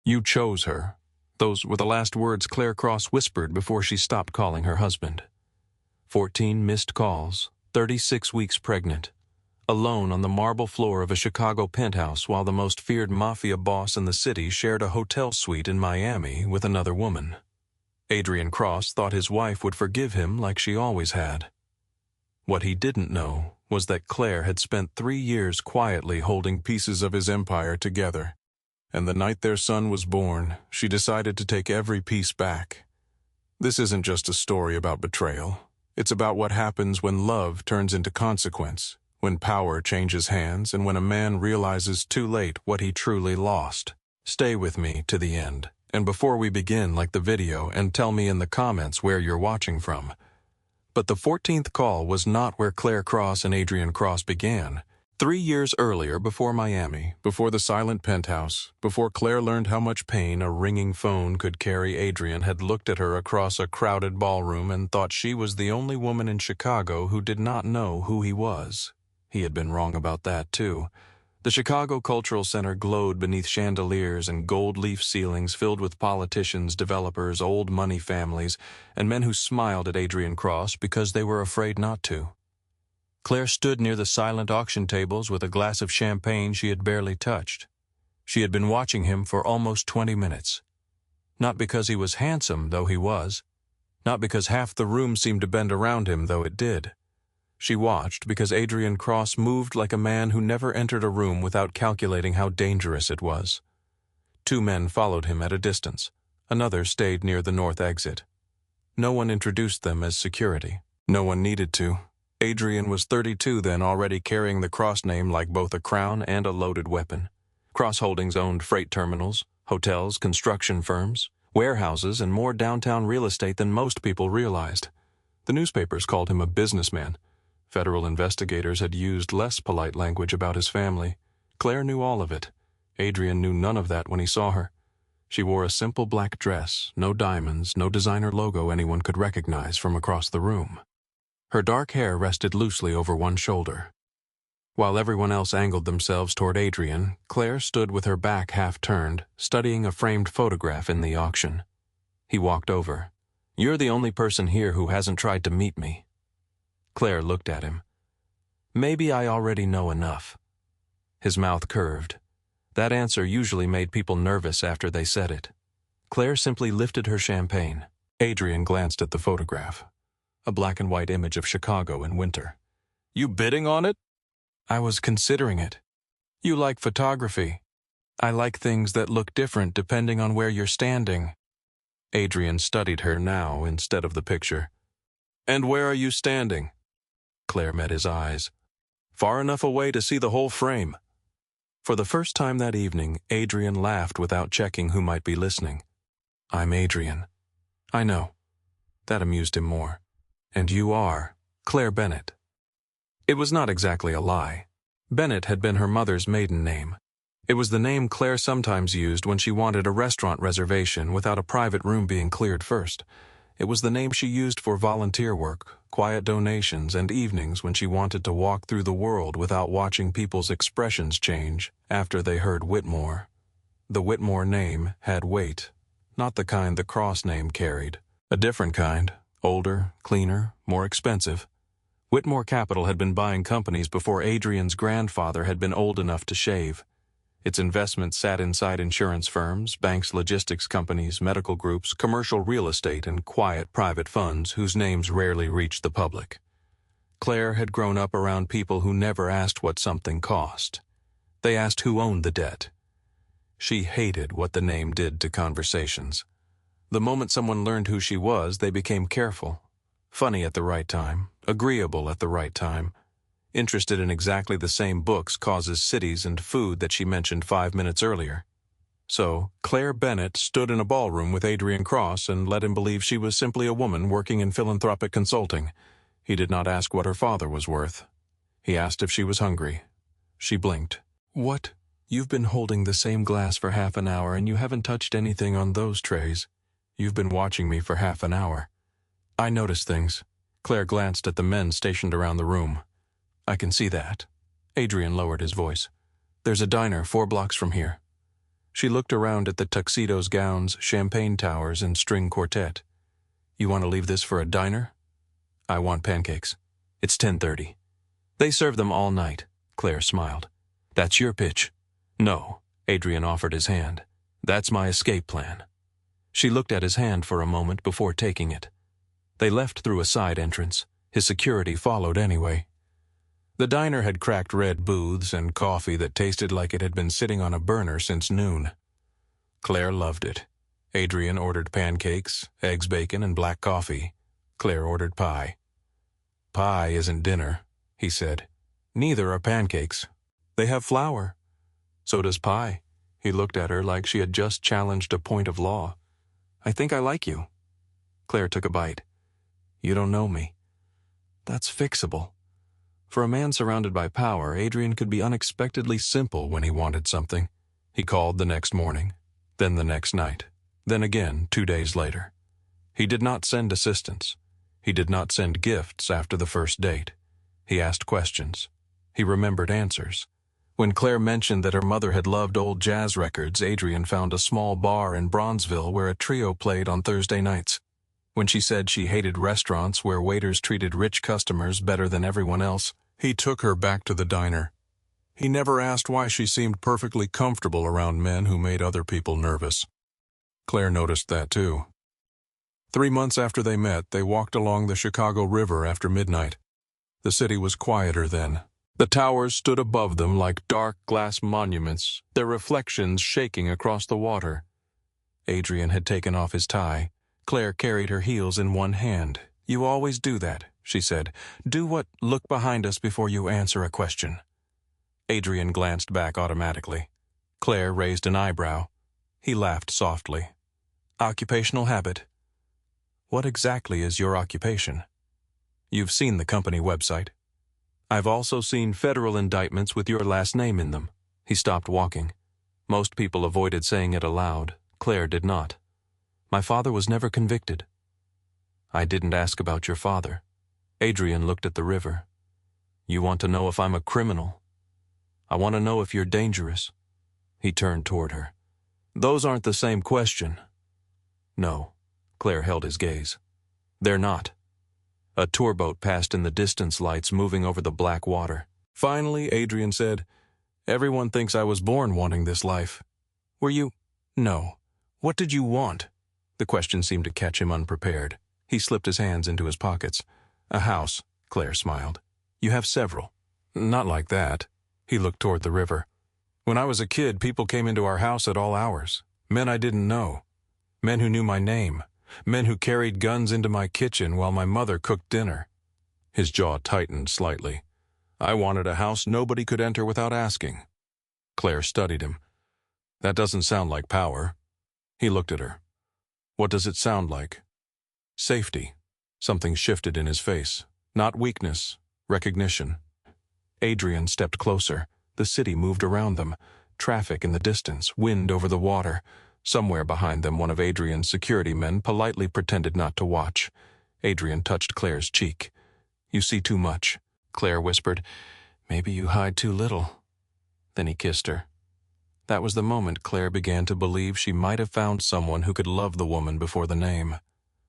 You chose her. Those were the last words Claire Cross whispered before she stopped calling her husband. 14 missed calls, 36 weeks pregnant, alone on the marble floor of a Chicago penthouse while the most feared mafia boss in the city shared a hotel suite in Miami with another woman. Adrian Cross thought his wife would forgive him like she always had. What he didn't know was that Claire had spent 3 years quietly holding pieces of his empire together. And the night their son was born, she decided to take every piece back. This isn't just a story about betrayal. It's about what happens when love turns into consequence, when power changes hands, and when a man realizes too late what he truly lost. Stay with me to the end. And before we begin, like the video and tell me in the comments where you're watching from. But the 14th call was not where Claire Cross and Adrian Cross began. 3 years earlier, before Miami, before the silent penthouse, before Claire learned how much pain a ringing phone could carry, Adrian had looked at her across a crowded ballroom and thought she was the only woman in Chicago who did not know who he was. He had been wrong about that, too. The Chicago Cultural Center glowed beneath chandeliers and gold leaf ceilings filled with politicians, developers, old money families, and men who smiled at Adrian Cross because they were afraid not to. Claire stood near the silent auction tables with a glass of champagne she had barely touched. She had been watching him for almost 20 minutes. Not because he was handsome, though he was. Not because half the room seemed to bend around him, though it did. She watched because Adrian Cross moved like a man who never entered a room without calculating how dangerous it was. 2 men followed him at a distance. Another stayed near the north exit. No one introduced them as security. No one needed to. Adrian was 32 then, already carrying the Cross name like both a crown and a loaded weapon. Cross Holdings owned freight terminals, hotels, construction firms, warehouses, and more downtown real estate than most people realized. The newspapers called him a businessman. Federal investigators had used less polite language about his family. Claire knew all of it. Adrian knew none of that when he saw her. She wore a simple black dress, no diamonds, no designer logo anyone could recognize from across the room. Her dark hair rested loosely over one shoulder. While everyone else angled themselves toward Adrian, Claire stood with her back half turned, studying a framed photograph in the auction. He walked over. "You're the only person here who hasn't tried to meet me." Claire looked at him. "Maybe I already know enough." His mouth curved. That answer usually made people nervous after they said it. Claire simply lifted her champagne. Adrian glanced at the photograph. A black and white image of Chicago in winter. "You bidding on it?" "I was considering it." "You like photography." "I like things that look different depending on where you're standing." Adrian studied her now instead of the picture. "And where are you standing?" Claire met his eyes. "Far enough away to see the whole frame." For the first time that evening, Adrian laughed without checking who might be listening. "I'm Adrian." "I know." That amused him more. "And you are Claire Bennett." It was not exactly a lie. Bennett had been her mother's maiden name. It was the name Claire sometimes used when she wanted a restaurant reservation without a private room being cleared first. It was the name she used for volunteer work, quiet donations, and evenings when she wanted to walk through the world without watching people's expressions change after they heard Whitmore. The Whitmore name had weight, not the kind the Cross name carried. A different kind, older, cleaner, more expensive. Whitmore Capital had been buying companies before Adrian's grandfather had been old enough to shave. Its investments sat inside insurance firms, banks, logistics companies, medical groups, commercial real estate, and quiet private funds whose names rarely reached the public. Claire had grown up around people who never asked what something cost. They asked who owned the debt. She hated what the name did to conversations. The moment someone learned who she was, they became careful. Funny at the right time, agreeable at the right time. Interested in exactly the same books, causes, cities, and food that she mentioned 5 minutes earlier. So, Claire Bennett stood in a ballroom with Adrian Cross and let him believe she was simply a woman working in philanthropic consulting. He did not ask what her father was worth. He asked if she was hungry. She blinked. "What? You've been holding the same glass for half an hour and you haven't touched anything on those trays. You've been watching me for half an hour." "I notice things." Claire glanced at the men stationed around the room. "I can see that." Adrian lowered his voice. "There's a diner 4 blocks from here." She looked around at the tuxedos, gowns, champagne towers, and string quartet. You want to leave this for a diner? I want pancakes. It's 10:30. They serve them all night, Claire smiled. That's your pitch. No, Adrian offered his hand. That's my escape plan. She looked at his hand for a moment before taking it. They left through a side entrance. His security followed anyway. The diner had cracked red booths and coffee that tasted like it had been sitting on a burner since noon. Claire loved it. Adrian ordered pancakes, eggs, bacon, and black coffee. Claire ordered pie. Pie isn't dinner, he said. Neither are pancakes. They have flour. So does pie. He looked at her like she had just challenged a point of law. I think I like you. Claire took a bite. You don't know me. That's fixable. For a man surrounded by power, Adrian could be unexpectedly simple when he wanted something. He called the next morning, then the next night, then again 2 days later. He did not send assistance. He did not send gifts after the first date. He asked questions. He remembered answers. When Claire mentioned that her mother had loved old jazz records, Adrian found a small bar in Bronzeville where a trio played on Thursday nights. When she said she hated restaurants where waiters treated rich customers better than everyone else, he took her back to the diner. He never asked why she seemed perfectly comfortable around men who made other people nervous. Claire noticed that too. 3 months after they met, they walked along the Chicago River after midnight. The city was quieter then. The towers stood above them like dark glass monuments, their reflections shaking across the water. Adrian had taken off his tie. Claire carried her heels in one hand. You always do that, she said. Look behind us before you answer a question. Adrian glanced back automatically. Claire raised an eyebrow. He laughed softly. Occupational habit. What exactly is your occupation? You've seen the company website. I've also seen federal indictments with your last name in them. He stopped walking. Most people avoided saying it aloud. Claire did not. My father was never convicted. I didn't ask about your father. Adrian looked at the river. You want to know if I'm a criminal? I want to know if you're dangerous. He turned toward her. Those aren't the same question. No. Claire held his gaze. They're not. A tour boat passed in the distance, lights moving over the black water. Finally, Adrian said, Everyone thinks I was born wanting this life. Were you? No. What did you want? The question seemed to catch him unprepared. He slipped his hands into his pockets. A house, Claire smiled. You have several. Not like that. He looked toward the river. When I was a kid, people came into our house at all hours. Men I didn't know. Men who knew my name. Men who carried guns into my kitchen while my mother cooked dinner. His jaw tightened slightly. I wanted a house nobody could enter without asking. Claire studied him. That doesn't sound like power. He looked at her. What does it sound like? Safety. Something shifted in his face. Not weakness, recognition. Adrian stepped closer. The city moved around them. Traffic in the distance, wind over the water. Somewhere behind them, one of Adrian's security men politely pretended not to watch. Adrian touched Claire's cheek. You see too much, Claire whispered. Maybe you hide too little. Then he kissed her. That was the moment Claire began to believe she might have found someone who could love the woman before the name.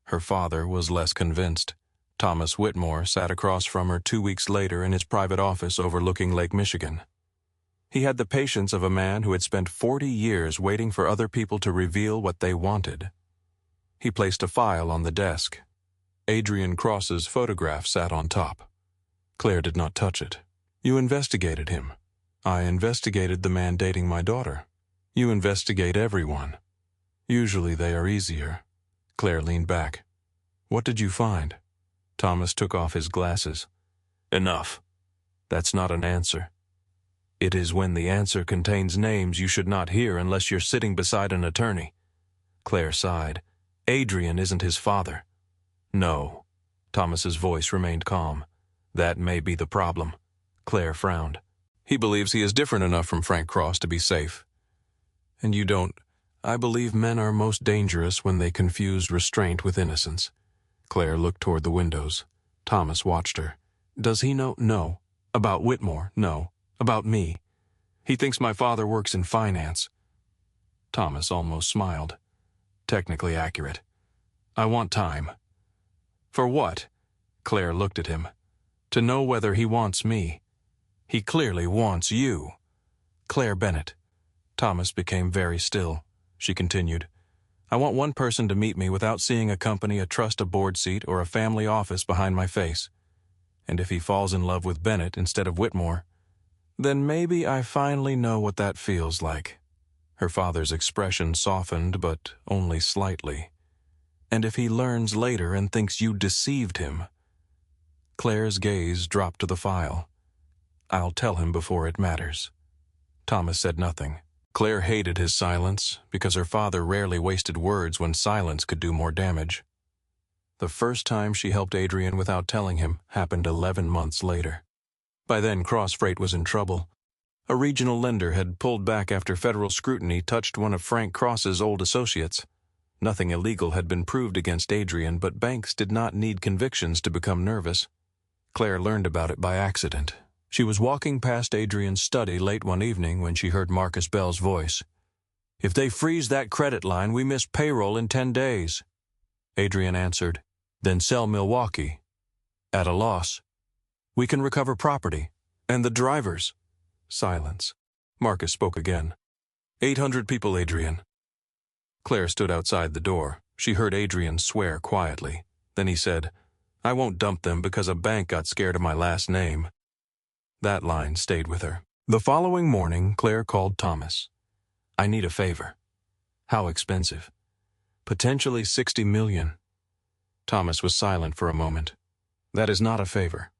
Her father was less convinced. Thomas Whitmore sat across from her 2 weeks later in his private office overlooking Lake Michigan. He had the patience of a man who had spent 40 years waiting for other people to reveal what they wanted. He placed a file on the desk. Adrian Cross's photograph sat on top. Claire did not touch it. You investigated him. I investigated the man dating my daughter. You investigate everyone. Usually they are easier. Claire leaned back. What did you find? Thomas took off his glasses. Enough. That's not an answer. It is when the answer contains names you should not hear unless you're sitting beside an attorney. Claire sighed. Adrian isn't his father. No. Thomas's voice remained calm. That may be the problem. Claire frowned. He believes he is different enough from Frank Cross to be safe. And you don't. I believe men are most dangerous when they confuse restraint with innocence. Claire looked toward the windows. Thomas watched her. Does he know? No. About Whitmore? No. About me. He thinks my father works in finance. Thomas almost smiled. Technically accurate. I want time. For what? Claire looked at him. To know whether he wants me. He clearly wants you. Claire Bennett. Thomas became very still. She continued. I want one person to meet me without seeing a company, a trust, a board seat, or a family office behind my face. And if he falls in love with Bennett instead of Whitmore, then maybe I finally know what that feels like. Her father's expression softened, but only slightly. And if he learns later and thinks you deceived him? Claire's gaze dropped to the file. I'll tell him before it matters. Thomas said nothing. Claire hated his silence because her father rarely wasted words when silence could do more damage. The first time she helped Adrian without telling him happened 11 months later. By then, Crossfreight was in trouble. A regional lender had pulled back after federal scrutiny touched one of Frank Cross's old associates. Nothing illegal had been proved against Adrian, but banks did not need convictions to become nervous. Claire learned about it by accident. She was walking past Adrian's study late one evening when she heard Marcus Bell's voice. If they freeze that credit line, we miss payroll in 10 days. Adrian answered, then sell Milwaukee. At a loss. We can recover property. And the drivers. Silence. Marcus spoke again. 800 people, Adrian. Claire stood outside the door. She heard Adrian swear quietly. Then he said, I won't dump them because a bank got scared of my last name. That line stayed with her. The following morning, Claire called Thomas. I need a favor. How expensive? Potentially $60 million. Thomas was silent for a moment. That is not a favor.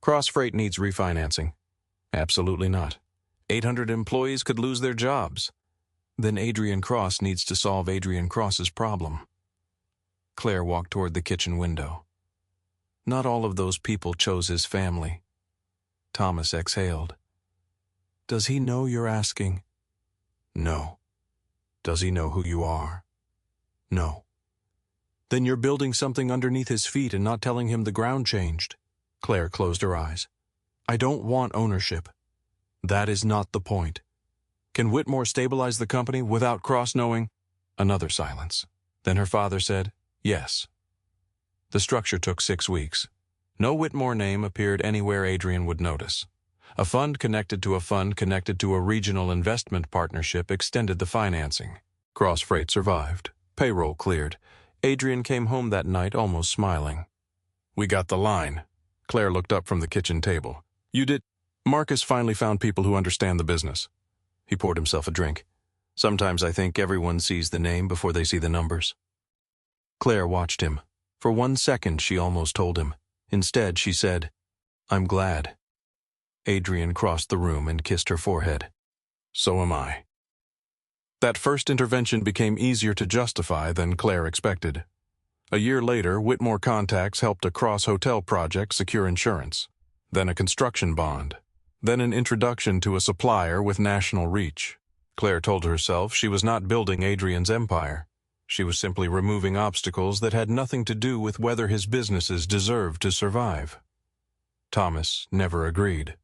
Crossfreight needs refinancing. Absolutely not. 800 employees could lose their jobs. Then Adrian Cross needs to solve Adrian Cross's problem. Claire walked toward the kitchen window. Not all of those people chose his family. Thomas exhaled. Does he know you're asking? No. Does he know who you are? No. Then you're building something underneath his feet and not telling him the ground changed. Claire closed her eyes. I don't want ownership. That is not the point. Can Whitmore stabilize the company without Cross knowing? Another silence. Then her father said, yes. The structure took 6 weeks. No Whitmore name appeared anywhere Adrian would notice. A fund connected to a regional investment partnership extended the financing. Crossfreight survived. Payroll cleared. Adrian came home that night almost smiling. We got the line. Claire looked up from the kitchen table. You did? Marcus finally found people who understand the business. He poured himself a drink. Sometimes I think everyone sees the name before they see the numbers. Claire watched him. For 1 second, she almost told him. Instead, she said, I'm glad. Adrian crossed the room and kissed her forehead. So am I. That first intervention became easier to justify than Claire expected. A year later, Whitmore contacts helped a Cross Hotel project secure insurance, then a construction bond, then an introduction to a supplier with national reach. Claire told herself she was not building Adrian's empire. She was simply removing obstacles that had nothing to do with whether his businesses deserved to survive. Thomas never agreed.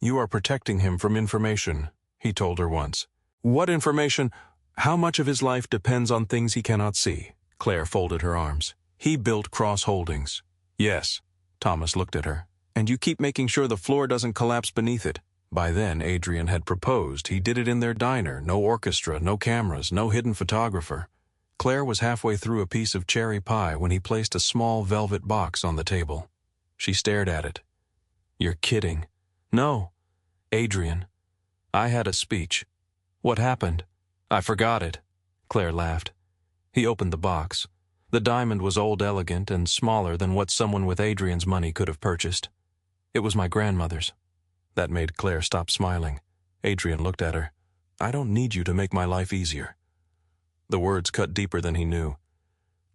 You are protecting him from information, he told her once. What information? How much of his life depends on things he cannot see? Claire folded her arms. He built Cross Holdings. Yes. Thomas looked at her. And you keep making sure the floor doesn't collapse beneath it. By then, Adrian had proposed. He did it in their diner. No orchestra, no cameras, no hidden photographer. Claire was halfway through a piece of cherry pie when he placed a small velvet box on the table. She stared at it. You're kidding. No. Adrian. I had a speech. What happened? I forgot it. Claire laughed. He opened the box. The diamond was old, elegant, and smaller than what someone with Adrian's money could have purchased. It was my grandmother's. That made Claire stop smiling. Adrian looked at her. I don't need you to make my life easier. The words cut deeper than he knew.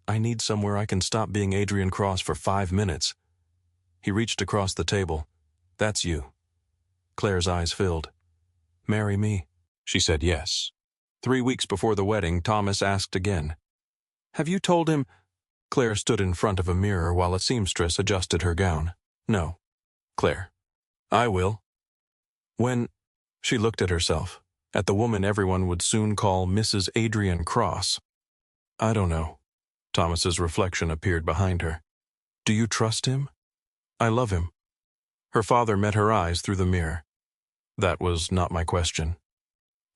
I need somewhere I can stop being Adrian Cross for 5 minutes. He reached across the table. That's you. Claire's eyes filled. Marry me. She said yes. 3 weeks before the wedding, Thomas asked again. Have you told him? Claire stood in front of a mirror while a seamstress adjusted her gown. No. Claire. I will. When? She looked at herself. at the woman everyone would soon call Mrs. Adrian Cross. I don't know. Thomas's reflection appeared behind her. Do you trust him? I love him. Her father met her eyes through the mirror. That was not my question.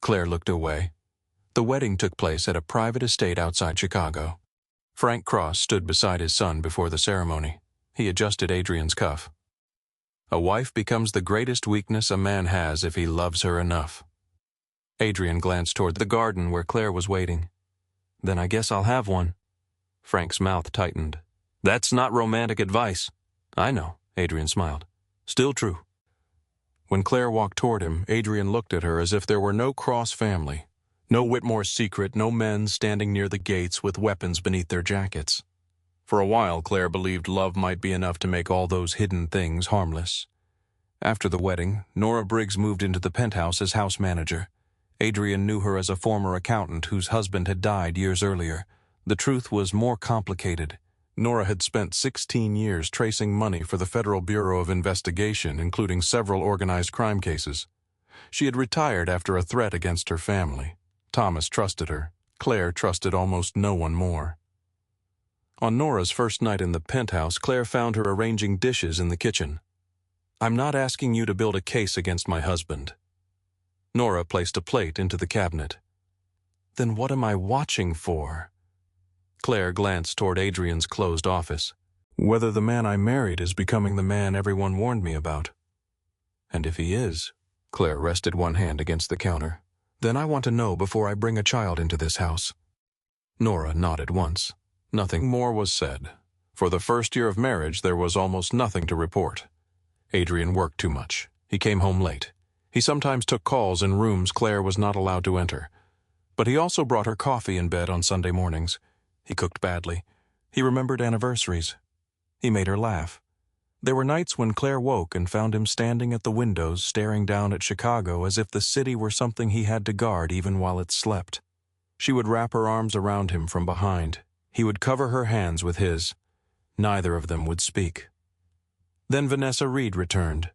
Claire looked away. The wedding took place at a private estate outside Chicago. Frank Cross stood beside his son before the ceremony. He adjusted Adrian's cuff. A wife becomes the greatest weakness a man has if he loves her enough. Adrian glanced toward the garden where Claire was waiting. Then I guess I'll have one. Frank's mouth tightened. That's not romantic advice. I know, Adrian smiled. Still true. When Claire walked toward him, Adrian looked at her as if there were no Cross family. No Whitmore's secret, no men standing near the gates with weapons beneath their jackets. For a while, Claire believed love might be enough to make all those hidden things harmless. After the wedding, Nora Briggs moved into the penthouse as house manager. Adrian knew her as a former accountant whose husband had died years earlier. The truth was more complicated. Nora had spent 16 years tracing money for the Federal Bureau of Investigation, including several organized crime cases. She had retired after a threat against her family. Thomas trusted her. Claire trusted almost no one more. On Nora's first night in the penthouse, Claire found her arranging dishes in the kitchen. I'm not asking you to build a case against my husband. Nora placed a plate into the cabinet. Then what am I watching for? Claire glanced toward Adrian's closed office. Whether the man I married is becoming the man everyone warned me about. And if he is, Claire rested one hand against the counter, then I want to know before I bring a child into this house. Nora nodded once. Nothing more was said. For the first year of marriage, there was almost nothing to report. Adrian worked too much. He came home late. He sometimes took calls in rooms Claire was not allowed to enter. But he also brought her coffee in bed on Sunday mornings. He cooked badly. He remembered anniversaries. He made her laugh. There were nights when Claire woke and found him standing at the windows staring down at Chicago as if the city were something he had to guard even while it slept. She would wrap her arms around him from behind. He would cover her hands with his. Neither of them would speak. Then Vanessa Reed returned.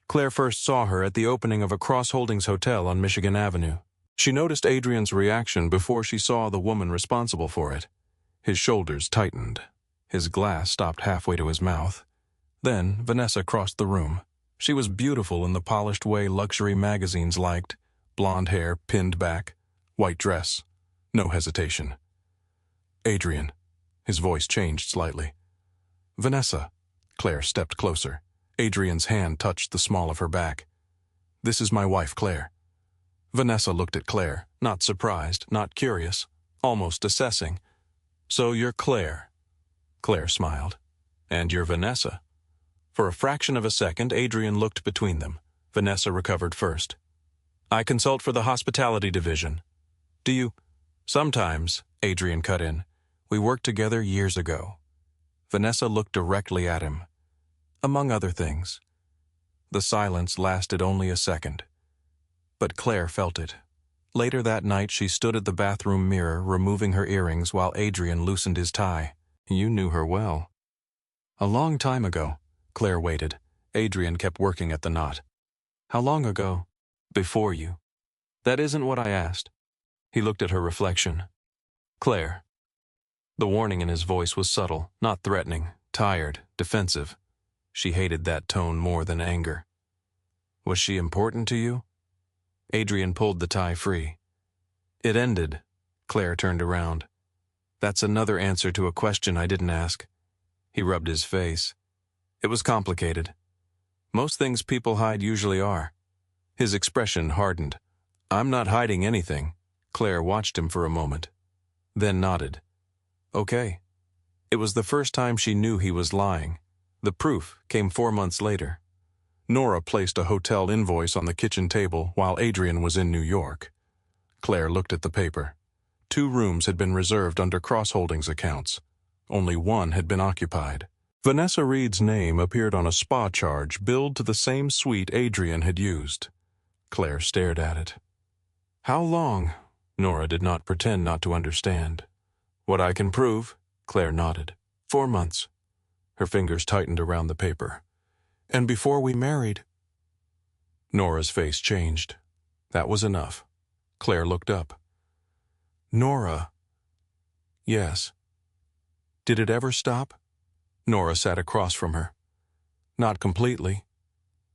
Claire first saw her at the opening of a Cross Holdings hotel on Michigan Avenue. She noticed Adrian's reaction before she saw the woman responsible for it. His shoulders tightened. His glass stopped halfway to his mouth. Then Vanessa crossed the room. She was beautiful in the polished way luxury magazines liked. Blonde hair pinned back. White dress. No hesitation. Adrian. His voice changed slightly. Vanessa. Claire stepped closer. Adrian's hand touched the small of her back. This is my wife, Claire. Vanessa looked at Claire, not surprised, not curious, almost assessing. So you're Claire. Claire smiled. And you're Vanessa. For a fraction of a second, Adrian looked between them. Vanessa recovered first. I consult for the hospitality division. Do you? Sometimes, Adrian cut in. We worked together years ago. Vanessa looked directly at him. Among other things. The silence lasted only a second. But Claire felt it. Later that night, she stood at the bathroom mirror, removing her earrings while Adrian loosened his tie. You knew her well. A long time ago. Claire waited. Adrian kept working at the knot. How long ago? Before you. That isn't what I asked. He looked at her reflection. Claire. The warning in his voice was subtle, not threatening, tired, defensive. She hated that tone more than anger. Was she important to you? Adrian pulled the tie free. It ended. Claire turned around. That's another answer to a question I didn't ask. He rubbed his face. It was complicated. Most things people hide usually are. His expression hardened. I'm not hiding anything. Claire watched him for a moment, then nodded. Okay. It was the first time she knew he was lying. The proof came 4 months later. Nora placed a hotel invoice on the kitchen table while Adrian was in New York. Claire looked at the paper. 2 rooms had been reserved under Cross Holdings accounts. Only 1 had been occupied. Vanessa Reed's name appeared on a spa charge billed to the same suite Adrian had used. Claire stared at it. How long? Nora did not pretend not to understand. What I can prove, Claire nodded. 4 months. Her fingers tightened around the paper. And before we married. Nora's face changed. That was enough. Claire looked up. Nora. Yes. Did it ever stop? Nora sat across from her. Not completely.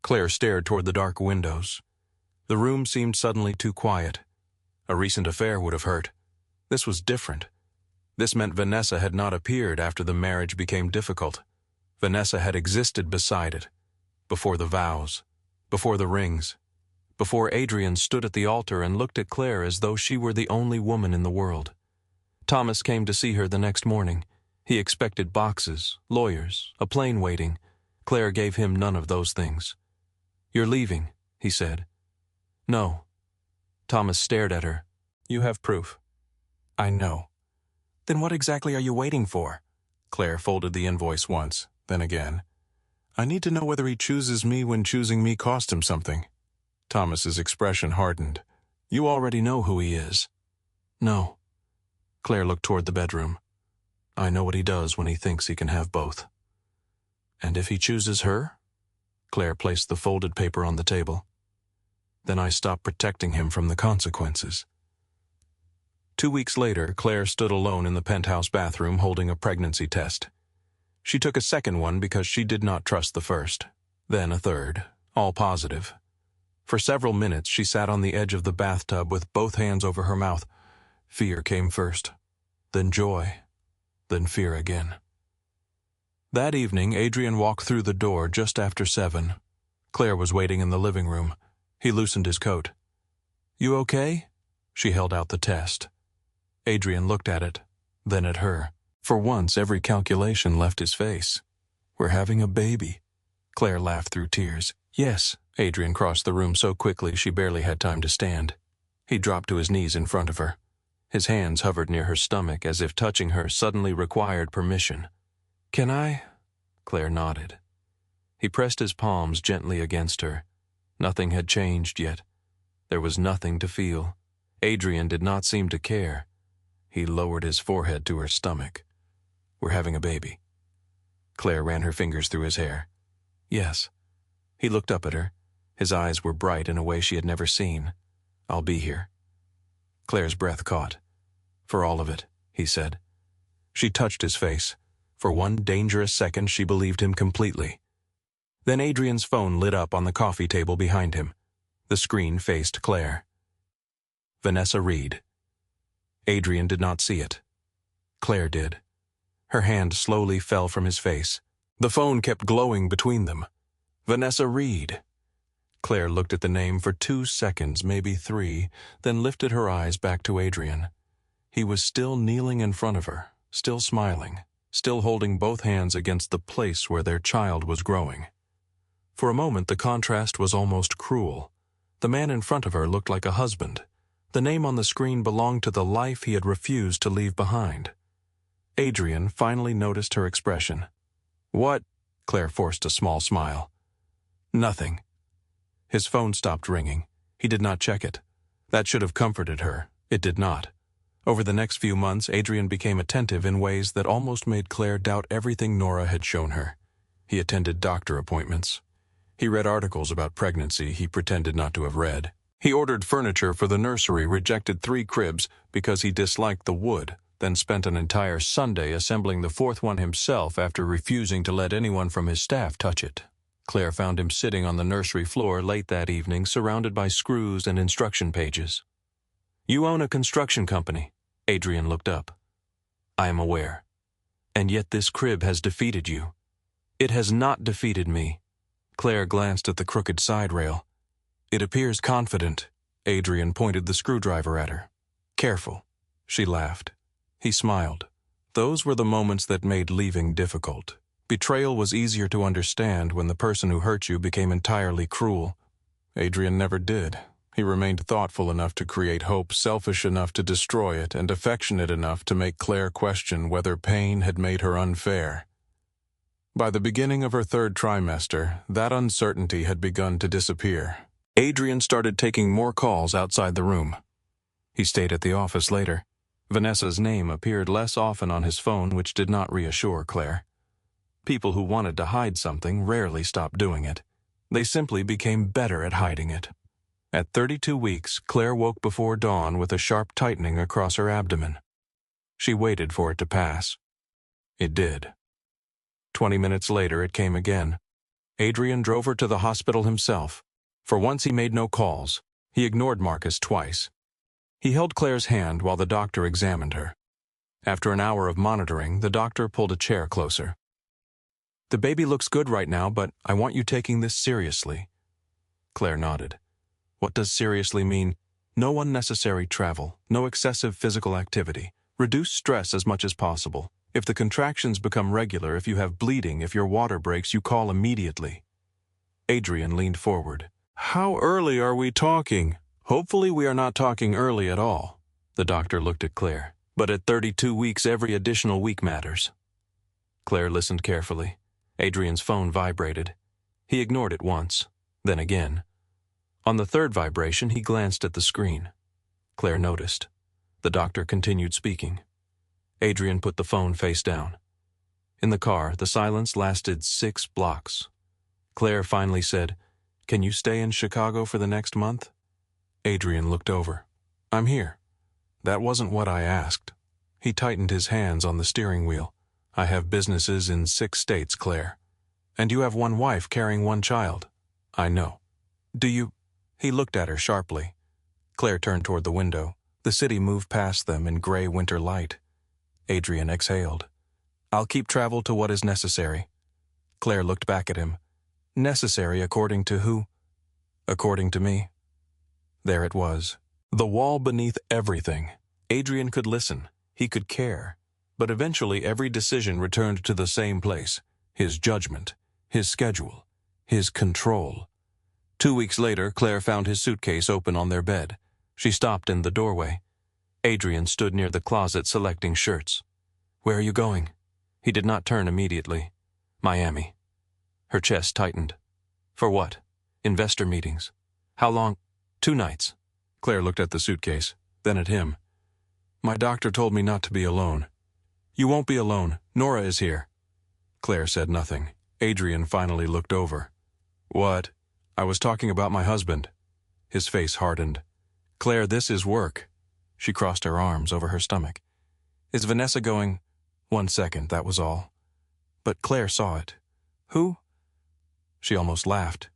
Claire stared toward the dark windows. The room seemed suddenly too quiet. A recent affair would have hurt. This was different. This meant Vanessa had not appeared after the marriage became difficult. Vanessa had existed beside it, before the vows, before the rings, before Adrian stood at the altar and looked at Claire as though she were the only woman in the world. Thomas came to see her the next morning. He expected boxes, lawyers, a plane waiting. Claire gave him none of those things. You're leaving, he said. No. Thomas stared at her. You have proof. I know. Then what exactly are you waiting for? Claire folded the invoice once, then again. I need to know whether he chooses me when choosing me cost him something. Thomas's expression hardened. You already know who he is. No. Claire looked toward the bedroom. I know what he does when he thinks he can have both. And if he chooses her? Claire placed the folded paper on the table. Then I stop protecting him from the consequences. 2 weeks later, Claire stood alone in the penthouse bathroom holding a pregnancy test. She took a second one because she did not trust the first. Then a third, all positive. For several minutes, she sat on the edge of the bathtub with both hands over her mouth. Fear came first, then joy, then fear again. That evening, Adrian walked through the door just after 7. Claire was waiting in the living room. He loosened his coat. You okay? She held out the test. Adrian looked at it, then at her. For once, every calculation left his face. We're having a baby. Claire laughed through tears. Yes. Adrian crossed the room so quickly she barely had time to stand. He dropped to his knees in front of her. His hands hovered near her stomach as if touching her suddenly required permission. Can I? Claire nodded. He pressed his palms gently against her. Nothing had changed yet. There was nothing to feel. Adrian did not seem to care. He lowered his forehead to her stomach. We're having a baby. Claire ran her fingers through his hair. Yes. He looked up at her. His eyes were bright in a way she had never seen. I'll be here. Claire's breath caught. For all of it, he said. She touched his face. For one dangerous second, she believed him completely. Then Adrian's phone lit up on the coffee table behind him. The screen faced Claire. Vanessa Reed. Adrian did not see it. Claire did. Her hand slowly fell from his face. The phone kept glowing between them. Vanessa Reed. Claire looked at the name for 2 seconds, maybe 3, then lifted her eyes back to Adrian. He was still kneeling in front of her, still smiling, still holding both hands against the place where their child was growing. For a moment, the contrast was almost cruel. The man in front of her looked like a husband. The name on the screen belonged to the life he had refused to leave behind. Adrian finally noticed her expression. What? Claire forced a small smile. Nothing. His phone stopped ringing. He did not check it. That should have comforted her. It did not. Over the next few months, Adrian became attentive in ways that almost made Claire doubt everything Nora had shown her. He attended doctor appointments. He read articles about pregnancy he pretended not to have read. He ordered furniture for the nursery, rejected 3 cribs because he disliked the wood, then spent an entire Sunday assembling the 4th one himself after refusing to let anyone from his staff touch it. Claire found him sitting on the nursery floor late that evening, surrounded by screws and instruction pages. You own a construction company. Adrian looked up. I am aware. And yet this crib has defeated you. It has not defeated me. Claire glanced at the crooked side rail. It appears confident. Adrian pointed the screwdriver at her. Careful. She laughed. He smiled. Those were the moments that made leaving difficult. Betrayal was easier to understand when the person who hurt you became entirely cruel. Adrian never did. He remained thoughtful enough to create hope, selfish enough to destroy it, and affectionate enough to make Claire question whether pain had made her unfair. By the beginning of her 3rd trimester, that uncertainty had begun to disappear. Adrian started taking more calls outside the room. He stayed at the office later. Vanessa's name appeared less often on his phone, which did not reassure Claire. People who wanted to hide something rarely stopped doing it. They simply became better at hiding it. At 32 weeks, Claire woke before dawn with a sharp tightening across her abdomen. She waited for it to pass. It did. 20 minutes later, it came again. Adrian drove her to the hospital himself. For once, he made no calls. He ignored Marcus twice. He held Claire's hand while the doctor examined her. After an hour of monitoring, the doctor pulled a chair closer. "The baby looks good right now, but I want you taking this seriously." Claire nodded. "What does seriously mean?" "No unnecessary travel, no excessive physical activity. Reduce stress as much as possible. If the contractions become regular, if you have bleeding, if your water breaks, you call immediately." Adrian leaned forward. "How early are we talking?" "Hopefully we are not talking early at all." The doctor looked at Claire. "But at 32 weeks, every additional week matters." Claire listened carefully. Adrian's phone vibrated. He ignored it once, then again. On the third vibration, he glanced at the screen. Claire noticed. The doctor continued speaking. Adrian put the phone face down. In the car, the silence lasted 6 blocks. Claire finally said, "Can you stay in Chicago for the next month?" Adrian looked over. "I'm here." "That wasn't what I asked." He tightened his hands on the steering wheel. "I have businesses in 6 states, Claire. And you have one wife carrying one child." "I know." "Do you—" He looked at her sharply. Claire turned toward the window. The city moved past them in gray winter light. Adrian exhaled. "I'll keep travel to what is necessary." Claire looked back at him. "Necessary according to who?" "According to me." There it was. The wall beneath everything. Adrian could listen. He could care. But eventually every decision returned to the same place. His judgment. His schedule. His control. 2 weeks later, Claire found his suitcase open on their bed. She stopped in the doorway. Adrian stood near the closet selecting shirts. "Where are you going?" He did not turn immediately. "Miami." Her chest tightened. "For what?" "Investor meetings." "How long?" "2 nights." Claire looked at the suitcase, then at him. "My doctor told me not to be alone." "You won't be alone. Nora is here." Claire said nothing. Adrian finally looked over. "What?" "I was talking about my husband." His face hardened. "Claire, this is work." She crossed her arms over her stomach. "Is Vanessa going—" 1 second, that was all. But Claire saw it. "Who?" She almost laughed.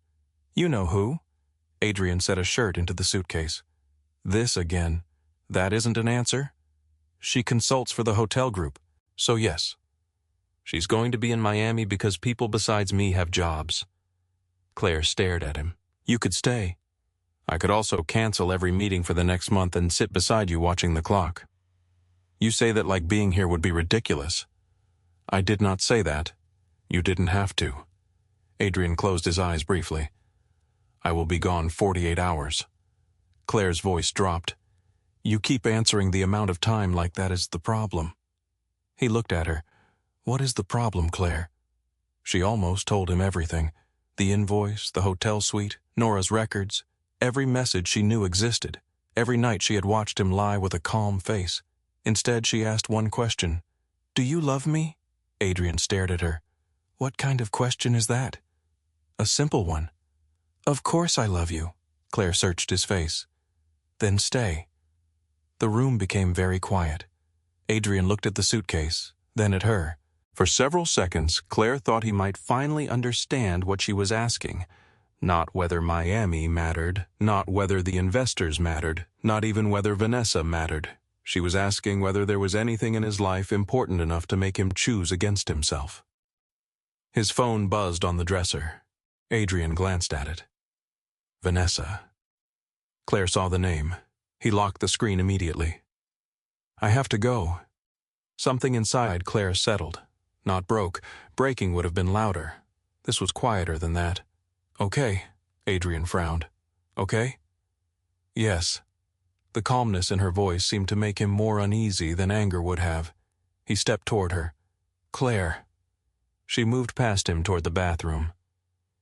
"You know who." Adrian set a shirt into the suitcase. "This again. That isn't an answer?" "She consults for the hotel group. So yes." "She's going to be in Miami because people besides me have jobs." Claire stared at him. "You could stay." "I could also cancel every meeting for the next month and sit beside you watching the clock." "You say that like being here would be ridiculous." "I did not say that. You didn't have to." Adrian closed his eyes briefly. "I will be gone 48 hours. Claire's voice dropped. "You keep answering the amount of time like that is the problem." He looked at her. "What is the problem, Claire?" She almost told him everything. The invoice, the hotel suite, Nora's records. Every message she knew existed. Every night she had watched him lie with a calm face. Instead, she asked one question. "Do you love me?" Adrian stared at her. "What kind of question is that?" "A simple one." "Of course I love you." Claire searched his face. "Then stay." The room became very quiet. Adrian looked at the suitcase, then at her. For several seconds, Claire thought he might finally understand what she was asking. Not whether Miami mattered, not whether the investors mattered, not even whether Vanessa mattered. She was asking whether there was anything in his life important enough to make him choose against himself. His phone buzzed on the dresser. Adrian glanced at it. Vanessa. Claire saw the name. He locked the screen immediately. "I have to go." Something inside Claire settled. Not broke. Breaking would have been louder. This was quieter than that. "Okay," Adrian frowned. "Okay?" "Yes." The calmness in her voice seemed to make him more uneasy than anger would have. He stepped toward her. "Claire." She moved past him toward the bathroom.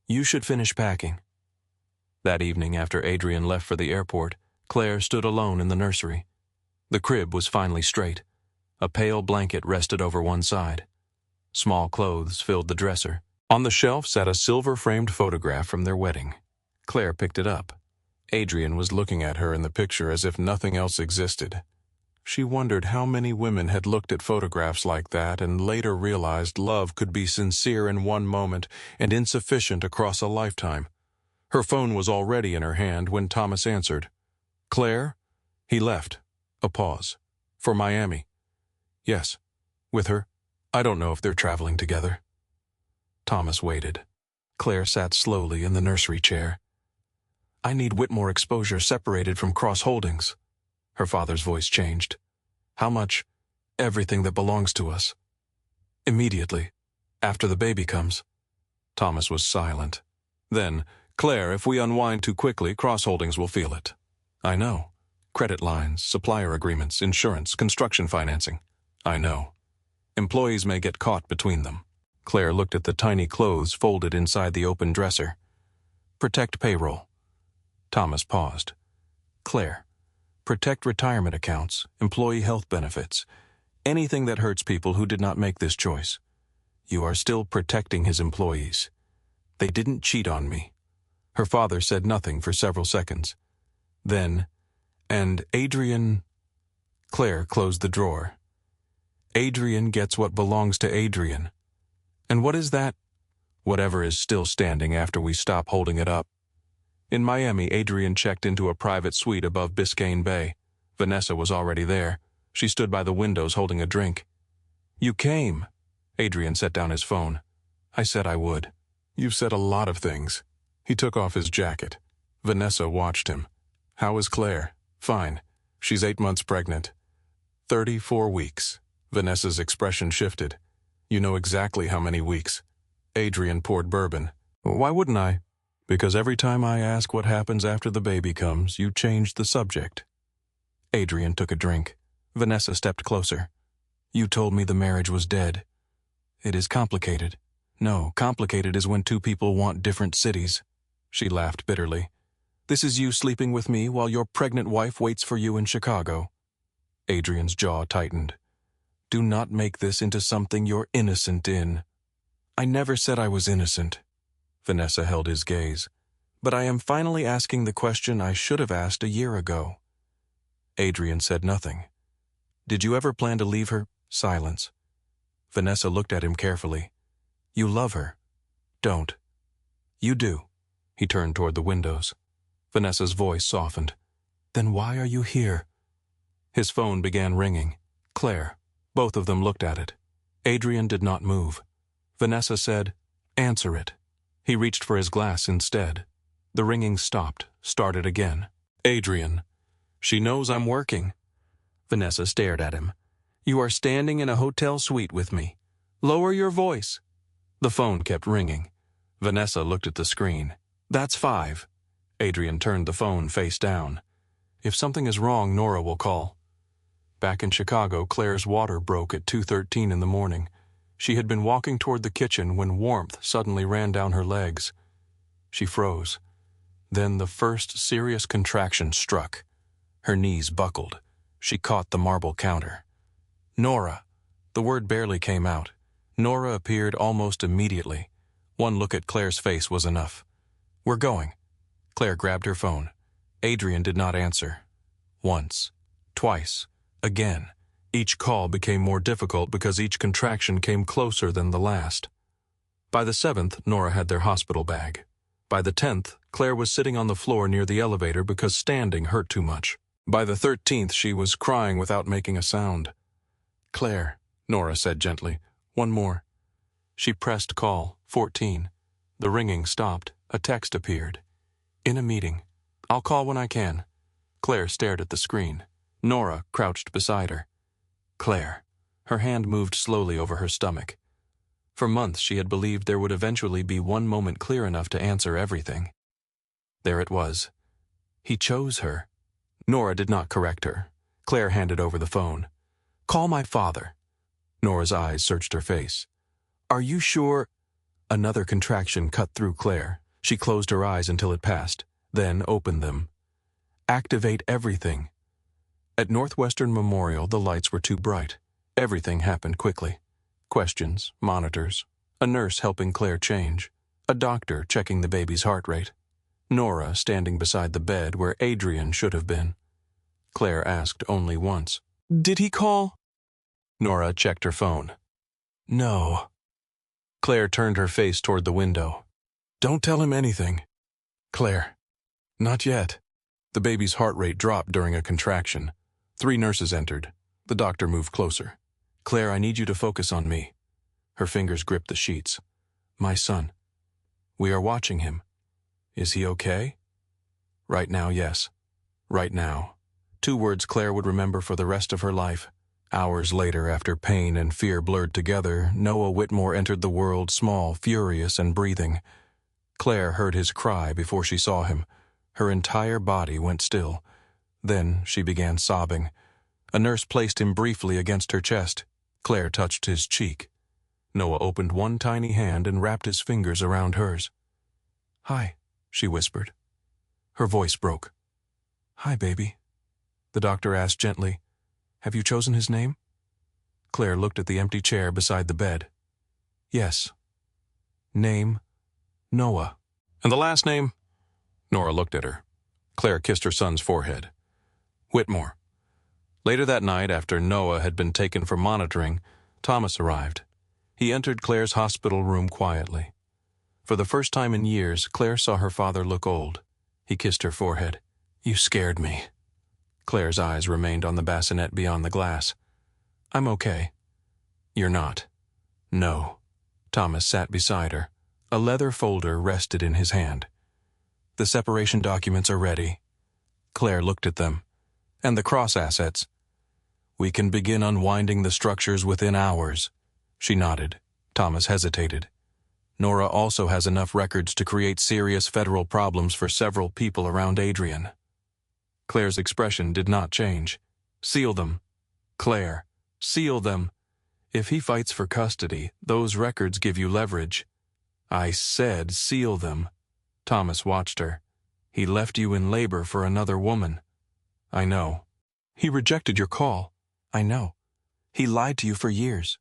"You should finish packing." That evening, after Adrian left for the airport, Claire stood alone in the nursery. The crib was finally straight. A pale blanket rested over one side. Small clothes filled the dresser. On the shelf sat a silver-framed photograph from their wedding. Claire picked it up. Adrian was looking at her in the picture as if nothing else existed. She wondered how many women had looked at photographs like that and later realized love could be sincere in one moment and insufficient across a lifetime. Her phone was already in her hand when Thomas answered. "Claire?" He left. A pause. "For Miami." "Yes. With her? I don't know if they're traveling together." Thomas waited. Claire sat slowly in the nursery chair. "I need Whitmore exposure separated from Cross Holdings." Her father's voice changed. "How much?" "Everything that belongs to us." "Immediately. After the baby comes." Thomas was silent. Then, "Claire, if we unwind too quickly, Cross Holdings will feel it." "I know. Credit lines, supplier agreements, insurance, construction financing." "I know. Employees may get caught between them." Claire looked at the tiny clothes folded inside the open dresser. "Protect payroll." Thomas paused. "Claire, protect retirement accounts, employee health benefits, anything that hurts people who did not make this choice. You are still protecting his employees. They didn't cheat on me." Her father said nothing for several seconds. Then, "And Adrian—" Claire closed the drawer. "Adrian gets what belongs to Adrian. And what is that? Whatever is still standing after we stop holding it up." In Miami, Adrian checked into a private suite above Biscayne Bay. Vanessa was already there. She stood by the windows holding a drink. "You came." Adrian set down his phone. "I said I would." "You've said a lot of things." He took off his jacket. Vanessa watched him. "How is Claire?" "Fine. She's 8 months pregnant." 34 weeks. Vanessa's expression shifted. "You know exactly how many weeks." Adrian poured bourbon. "Why wouldn't I?" "Because every time I ask what happens after the baby comes, you change the subject." Adrian took a drink. Vanessa stepped closer. "You told me the marriage was dead." "It is complicated." "No, complicated is when two people want different cities." She laughed bitterly. "This is you sleeping with me while your pregnant wife waits for you in Chicago." Adrian's jaw tightened. "Do not make this into something you're innocent in." "I never said I was innocent." Vanessa held his gaze. "But I am finally asking the question I should have asked a year ago." Adrian said nothing. "Did you ever plan to leave her?" Silence. Vanessa looked at him carefully. "You love her." "Don't." "You do." He turned toward the windows. Vanessa's voice softened. "Then why are you here?" His phone began ringing. "Claire." Both of them looked at it. Adrian did not move. Vanessa said, "Answer it." He reached for his glass instead. The ringing stopped, started again. "Adrian." "She knows I'm working." Vanessa stared at him. "You are standing in a hotel suite with me. Lower your voice." The phone kept ringing. Vanessa looked at the screen. "That's 5. Adrian turned the phone face down. "If something is wrong, Nora will call." Back in Chicago, Claire's water broke at 2:13 in the morning. She had been walking toward the kitchen when warmth suddenly ran down her legs. She froze. Then the first serious contraction struck. Her knees buckled. She caught the marble counter. "Nora!" The word barely came out. Nora appeared almost immediately. One look at Claire's face was enough. "We're going." Claire grabbed her phone. Adrian did not answer. Once. Twice. Again. Each call became more difficult because each contraction came closer than the last. By the 7th, Nora had their hospital bag. By the 10th, Claire was sitting on the floor near the elevator because standing hurt too much. By the 13th, she was crying without making a sound. "Claire," Nora said gently, "one more." She pressed call, 14. The ringing stopped. A text appeared. "In a meeting. I'll call when I can." Claire stared at the screen. Nora crouched beside her. "Claire." Her hand moved slowly over her stomach. For months she had believed there would eventually be one moment clear enough to answer everything. There it was. He chose her. Nora did not correct her. Claire handed over the phone. "Call my father." Nora's eyes searched her face. "Are you sure?" Another contraction cut through Claire. She closed her eyes until it passed, then opened them. "Activate everything." At Northwestern Memorial, the lights were too bright. Everything happened quickly. Questions, monitors, a nurse helping Claire change, a doctor checking the baby's heart rate. Nora standing beside the bed where Adrian should have been. Claire asked only once. "Did he call?" Nora checked her phone. "No." Claire turned her face toward the window. "Don't tell him anything." "Claire, not yet." The baby's heart rate dropped during a contraction. 3 nurses entered. The doctor moved closer. "Claire, I need you to focus on me." Her fingers gripped the sheets. "My son. We are watching him. Is he okay?" "Right now, yes. Right now." 2 words Claire would remember for the rest of her life. Hours later, after pain and fear blurred together, Noah Whitmore entered the world small, furious, and breathing. Claire heard his cry before she saw him. Her entire body went still. Then she began sobbing. A nurse placed him briefly against her chest. Claire touched his cheek. Noah opened one tiny hand and wrapped his fingers around hers. "Hi," she whispered. Her voice broke. "Hi, baby." The doctor asked gently, "Have you chosen his name?" Claire looked at the empty chair beside the bed. "Yes." "Name, Noah." "And the last name?" Nora looked at her. Claire kissed her son's forehead. "Whitmore." Later that night, after Noah had been taken for monitoring, Thomas arrived. He entered Claire's hospital room quietly. For the first time in years, Claire saw her father look old. He kissed her forehead. "You scared me." Claire's eyes remained on the bassinet beyond the glass. "I'm okay." "You're not." "No." Thomas sat beside her. A leather folder rested in his hand. "The separation documents are ready." Claire looked at them. "And the cross assets?" "We can begin unwinding the structures within hours." She nodded. Thomas hesitated. "Nora also has enough records to create serious federal problems for several people around Adrian." Claire's expression did not change. "Seal them. Claire, seal them. If he fights for custody, those records give you leverage." "I said seal them." Thomas watched her. "He left you in labor for another woman." "I know." "He rejected your call." "I know. He lied to you for years."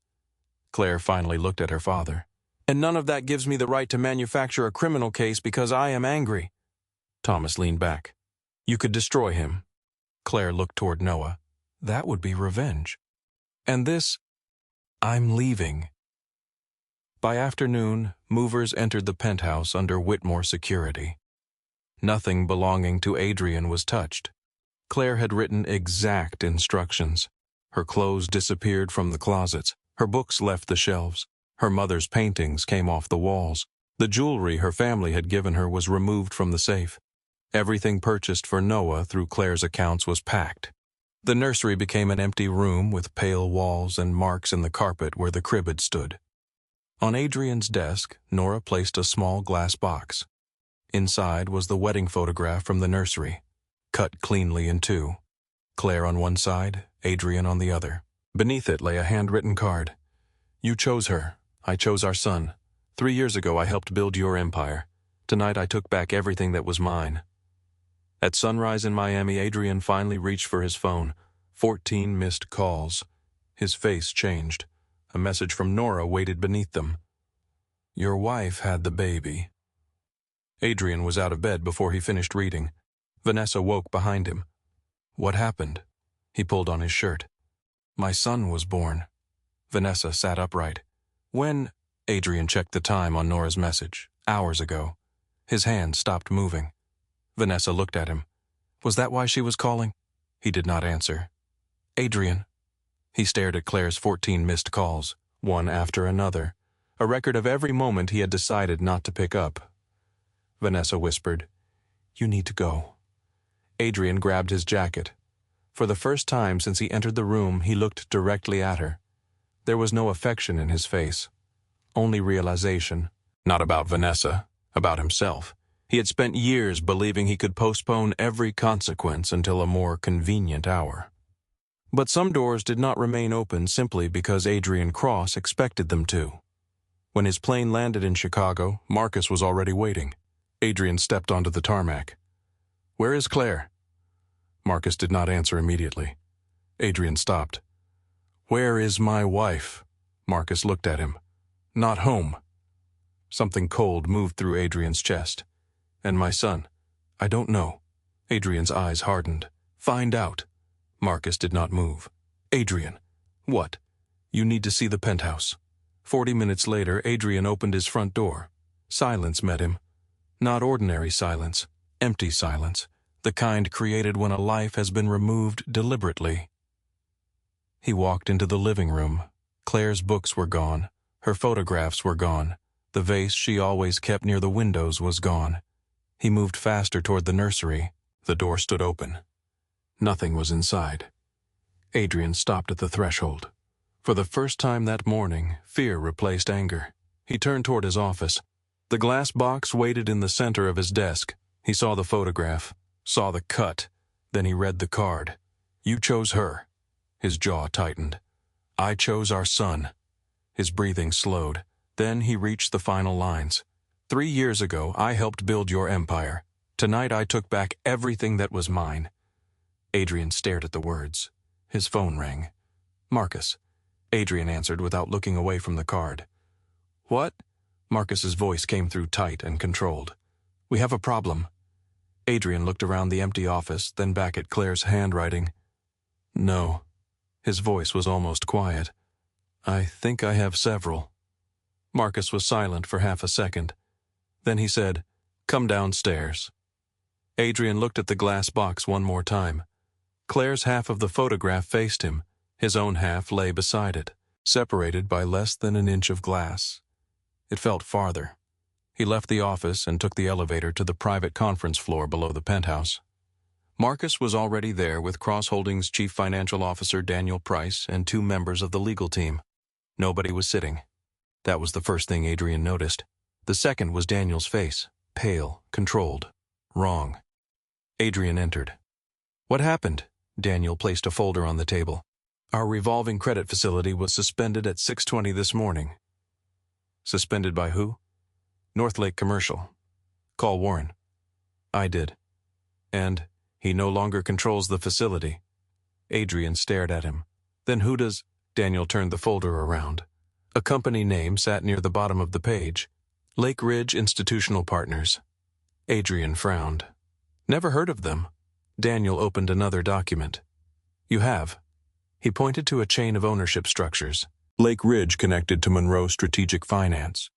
Claire finally looked at her father. "And none of that gives me the right to manufacture a criminal case because I am angry." Thomas leaned back. "You could destroy him." Claire looked toward Noah. "That would be revenge." "And this, I'm leaving." By afternoon, movers entered the penthouse under Whitmore security. Nothing belonging to Adrian was touched. Claire had written exact instructions. Her clothes disappeared from the closets. Her books left the shelves. Her mother's paintings came off the walls. The jewelry her family had given her was removed from the safe. Everything purchased for Noah through Claire's accounts was packed. The nursery became an empty room with pale walls and marks in the carpet where the crib had stood. On Adrian's desk, Nora placed a small glass box. Inside was the wedding photograph from the nursery, cut cleanly in 2. Claire on one side, Adrian on the other. Beneath it lay a handwritten card. "You chose her. I chose our son. 3 years ago I helped build your empire. Tonight I took back everything that was mine." At sunrise in Miami, Adrian finally reached for his phone. 14 missed calls. His face changed. A message from Nora waited beneath them. "Your wife had the baby." Adrian was out of bed before he finished reading. Vanessa woke behind him. "What happened?" He pulled on his shirt. "My son was born." Vanessa sat upright. "When?" Adrian checked the time on Nora's message. "Hours ago." His hand stopped moving. Vanessa looked at him. Was that why she was calling? He did not answer. "Adrian." He stared at Claire's 14 missed calls, one after another, a record of every moment he had decided not to pick up. Vanessa whispered, "You need to go." Adrian grabbed his jacket. For the first time since he entered the room, he looked directly at her. There was no affection in his face, only realization. Not about Vanessa, about himself. He had spent years believing he could postpone every consequence until a more convenient hour. But some doors did not remain open simply because Adrian Cross expected them to. When his plane landed in Chicago, Marcus was already waiting. Adrian stepped onto the tarmac. "Where is Claire?" Marcus did not answer immediately. Adrian stopped. "Where is my wife?" Marcus looked at him. "Not home." Something cold moved through Adrian's chest. "And my son?" I don't know. Adrian's eyes hardened. Find out. Marcus did not move. Adrian. What? You need to see the penthouse. 40 minutes later, Adrian opened his front door. Silence met him. Not ordinary silence. Empty silence. The kind created when a life has been removed deliberately. He walked into the living room. Claire's books were gone. Her photographs were gone. The vase she always kept near the windows was gone. He moved faster toward the nursery. The door stood open. Nothing was inside. Adrian stopped at the threshold. For the first time that morning, fear replaced anger. He turned toward his office. The glass box waited in the center of his desk. He saw the photograph, saw the cut. Then he read the card. You chose her. His jaw tightened. I chose our son. His breathing slowed. Then he reached the final lines. 3 years ago, I helped build your empire. Tonight I took back everything that was mine. Adrian stared at the words. His phone rang. Marcus. Adrian answered without looking away from the card. What? Marcus's voice came through tight and controlled. We have a problem. Adrian looked around the empty office, then back at Claire's handwriting. No. His voice was almost quiet. I think I have several. Marcus was silent for half a second. Then he said, Come downstairs. Adrian looked at the glass box one more time. Claire's half of the photograph faced him. His own half lay beside it, separated by less than an inch of glass. It felt farther. He left the office and took the elevator to the private conference floor below the penthouse. Marcus was already there with Cross Holdings' Chief Financial Officer Daniel Price and 2 members of the legal team. Nobody was sitting. That was the first thing Adrian noticed. The second was Daniel's face, pale, controlled, wrong. Adrian entered. What happened? Daniel placed a folder on the table. Our revolving credit facility was suspended at 6:20 this morning. Suspended by who? Northlake Commercial. Call Warren. I did. And he no longer controls the facility. Adrian stared at him. Then who does? Daniel turned the folder around. A company name sat near the bottom of the page. Lake Ridge Institutional Partners. Adrian frowned. Never heard of them. Daniel opened another document. You have. He pointed to a chain of ownership structures. Lake Ridge connected to Monroe Strategic Finance.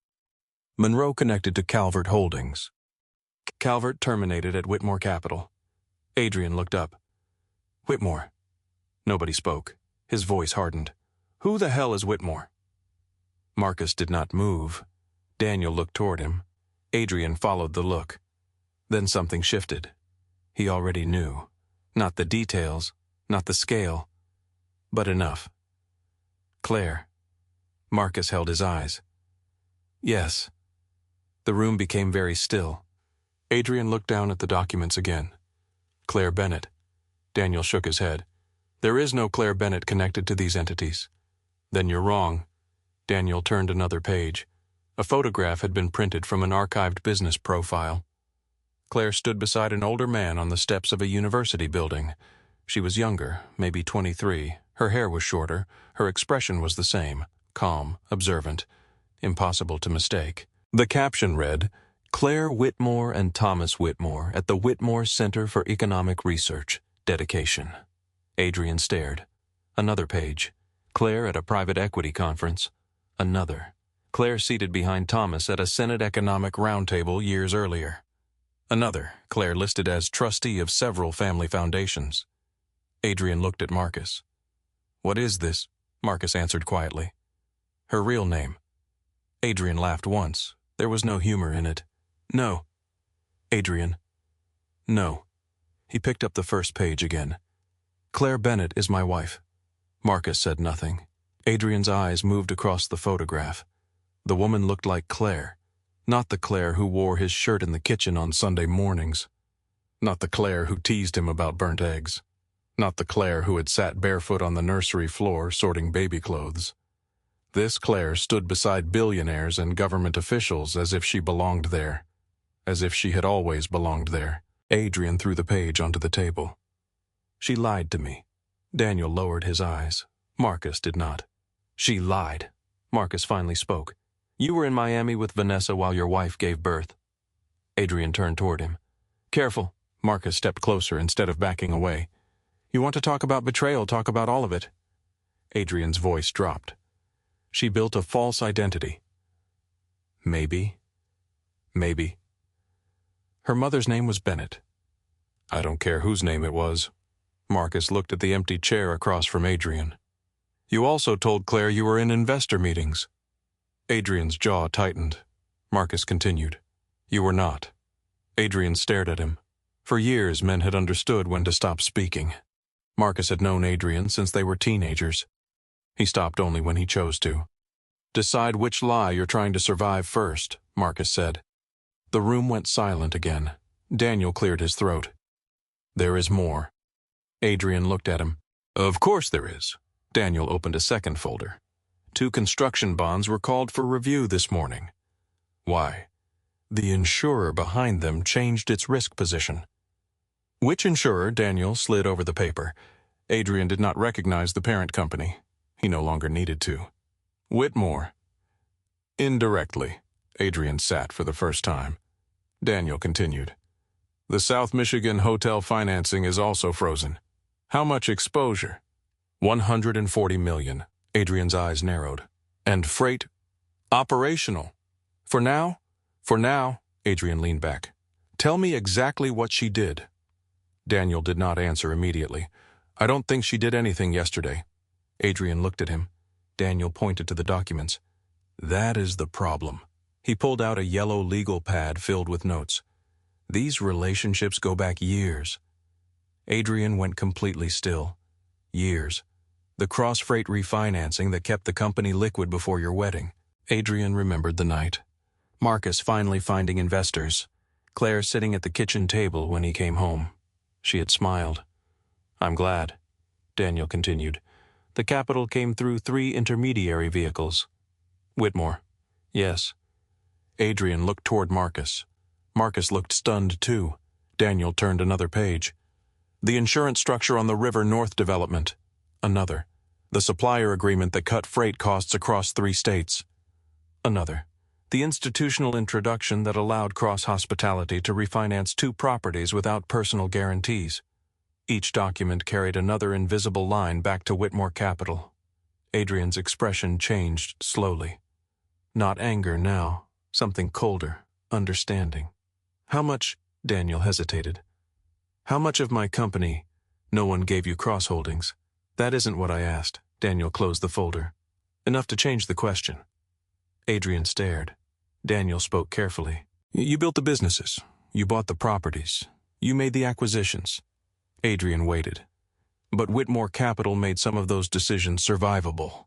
Monroe connected to Calvert Holdings. Calvert terminated at Whitmore Capital. Adrian looked up. Whitmore. Nobody spoke. His voice hardened. Who the hell is Whitmore? Marcus did not move. Daniel looked toward him. Adrian followed the look. Then something shifted. He already knew. Not the details, not the scale, but enough. Claire. Marcus held his eyes. Yes. The room became very still. Adrian looked down at the documents again. Claire Bennett. Daniel shook his head. There is no Claire Bennett connected to these entities. Then you're wrong. Daniel turned another page. A photograph had been printed from an archived business profile. Claire stood beside an older man on the steps of a university building. She was younger, maybe 23. Her hair was shorter. Her expression was the same, calm, observant, impossible to mistake. The caption read, Claire Whitmore and Thomas Whitmore at the Whitmore Center for Economic Research. Dedication. Adrian stared. Another page. Claire at a private equity conference. Another. Claire seated behind Thomas at a Senate Economic Roundtable years earlier. Another. Claire listed as trustee of several family foundations. Adrian looked at Marcus. What is this? Marcus answered quietly. Her real name. Adrian laughed once. There was no humor in it. No. Adrian. No. He picked up the first page again. Claire Bennett is my wife. Marcus said nothing. Adrian's eyes moved across the photograph. The woman looked like Claire. Not the Claire who wore his shirt in the kitchen on Sunday mornings. Not the Claire who teased him about burnt eggs. Not the Claire who had sat barefoot on the nursery floor sorting baby clothes. This Claire stood beside billionaires and government officials as if she belonged there. As if she had always belonged there. Adrian threw the page onto the table. She lied to me. Daniel lowered his eyes. Marcus did not. She lied. Marcus finally spoke. You were in Miami with Vanessa while your wife gave birth. Adrian turned toward him. Careful. Marcus stepped closer instead of backing away. You want to talk about betrayal, talk about all of it. Adrian's voice dropped. She built a false identity. Maybe. Her mother's name was Bennett. I don't care whose name it was. Marcus looked at the empty chair across from Adrian. You also told Claire you were in investor meetings. Adrian's jaw tightened. Marcus continued. You were not. Adrian stared at him. For years, men had understood when to stop speaking. Marcus had known Adrian since they were teenagers. He stopped only when he chose to. Decide which lie you're trying to survive first, Marcus said. The room went silent again. Daniel cleared his throat. There is more. Adrian looked at him. Of course there is. Daniel opened a second folder. 2 construction bonds were called for review this morning. Why? The insurer behind them changed its risk position. Which insurer? Daniel slid over the paper. Adrian did not recognize the parent company. He no longer needed to. Whitmore. Indirectly. Adrian sat for the first time. Daniel continued. The South Michigan hotel financing is also frozen. How much exposure? $140 million. Adrian's eyes narrowed. And freight? Operational. For now? For now, Adrian leaned back. Tell me exactly what she did. Daniel did not answer immediately. I don't think she did anything yesterday. Adrian looked at him. Daniel pointed to the documents. That is the problem. He pulled out a yellow legal pad filled with notes. These relationships go back years. Adrian went completely still. Years. The cross-freight refinancing that kept the company liquid before your wedding. Adrian remembered the night. Marcus finally finding investors. Claire sitting at the kitchen table when he came home. She had smiled. I'm glad. Daniel continued. The capital came through 3 intermediary vehicles. Whitmore. Yes. Adrian looked toward Marcus. Marcus looked stunned too. Daniel turned another page. The insurance structure on the River North development. Another. The supplier agreement that cut freight costs across 3 states. Another. The institutional introduction that allowed Cross Hospitality to refinance 2 properties without personal guarantees. Each document carried another invisible line back to Whitmore Capital. Adrian's expression changed slowly. Not anger now, something colder, understanding. How much? Daniel hesitated. How much of my company? No one gave you Cross Holdings. That isn't what I asked. Daniel closed the folder. Enough to change the question. Adrian stared. Daniel spoke carefully. You built the businesses. You bought the properties. You made the acquisitions. Adrian waited. But Whitmore Capital made some of those decisions survivable.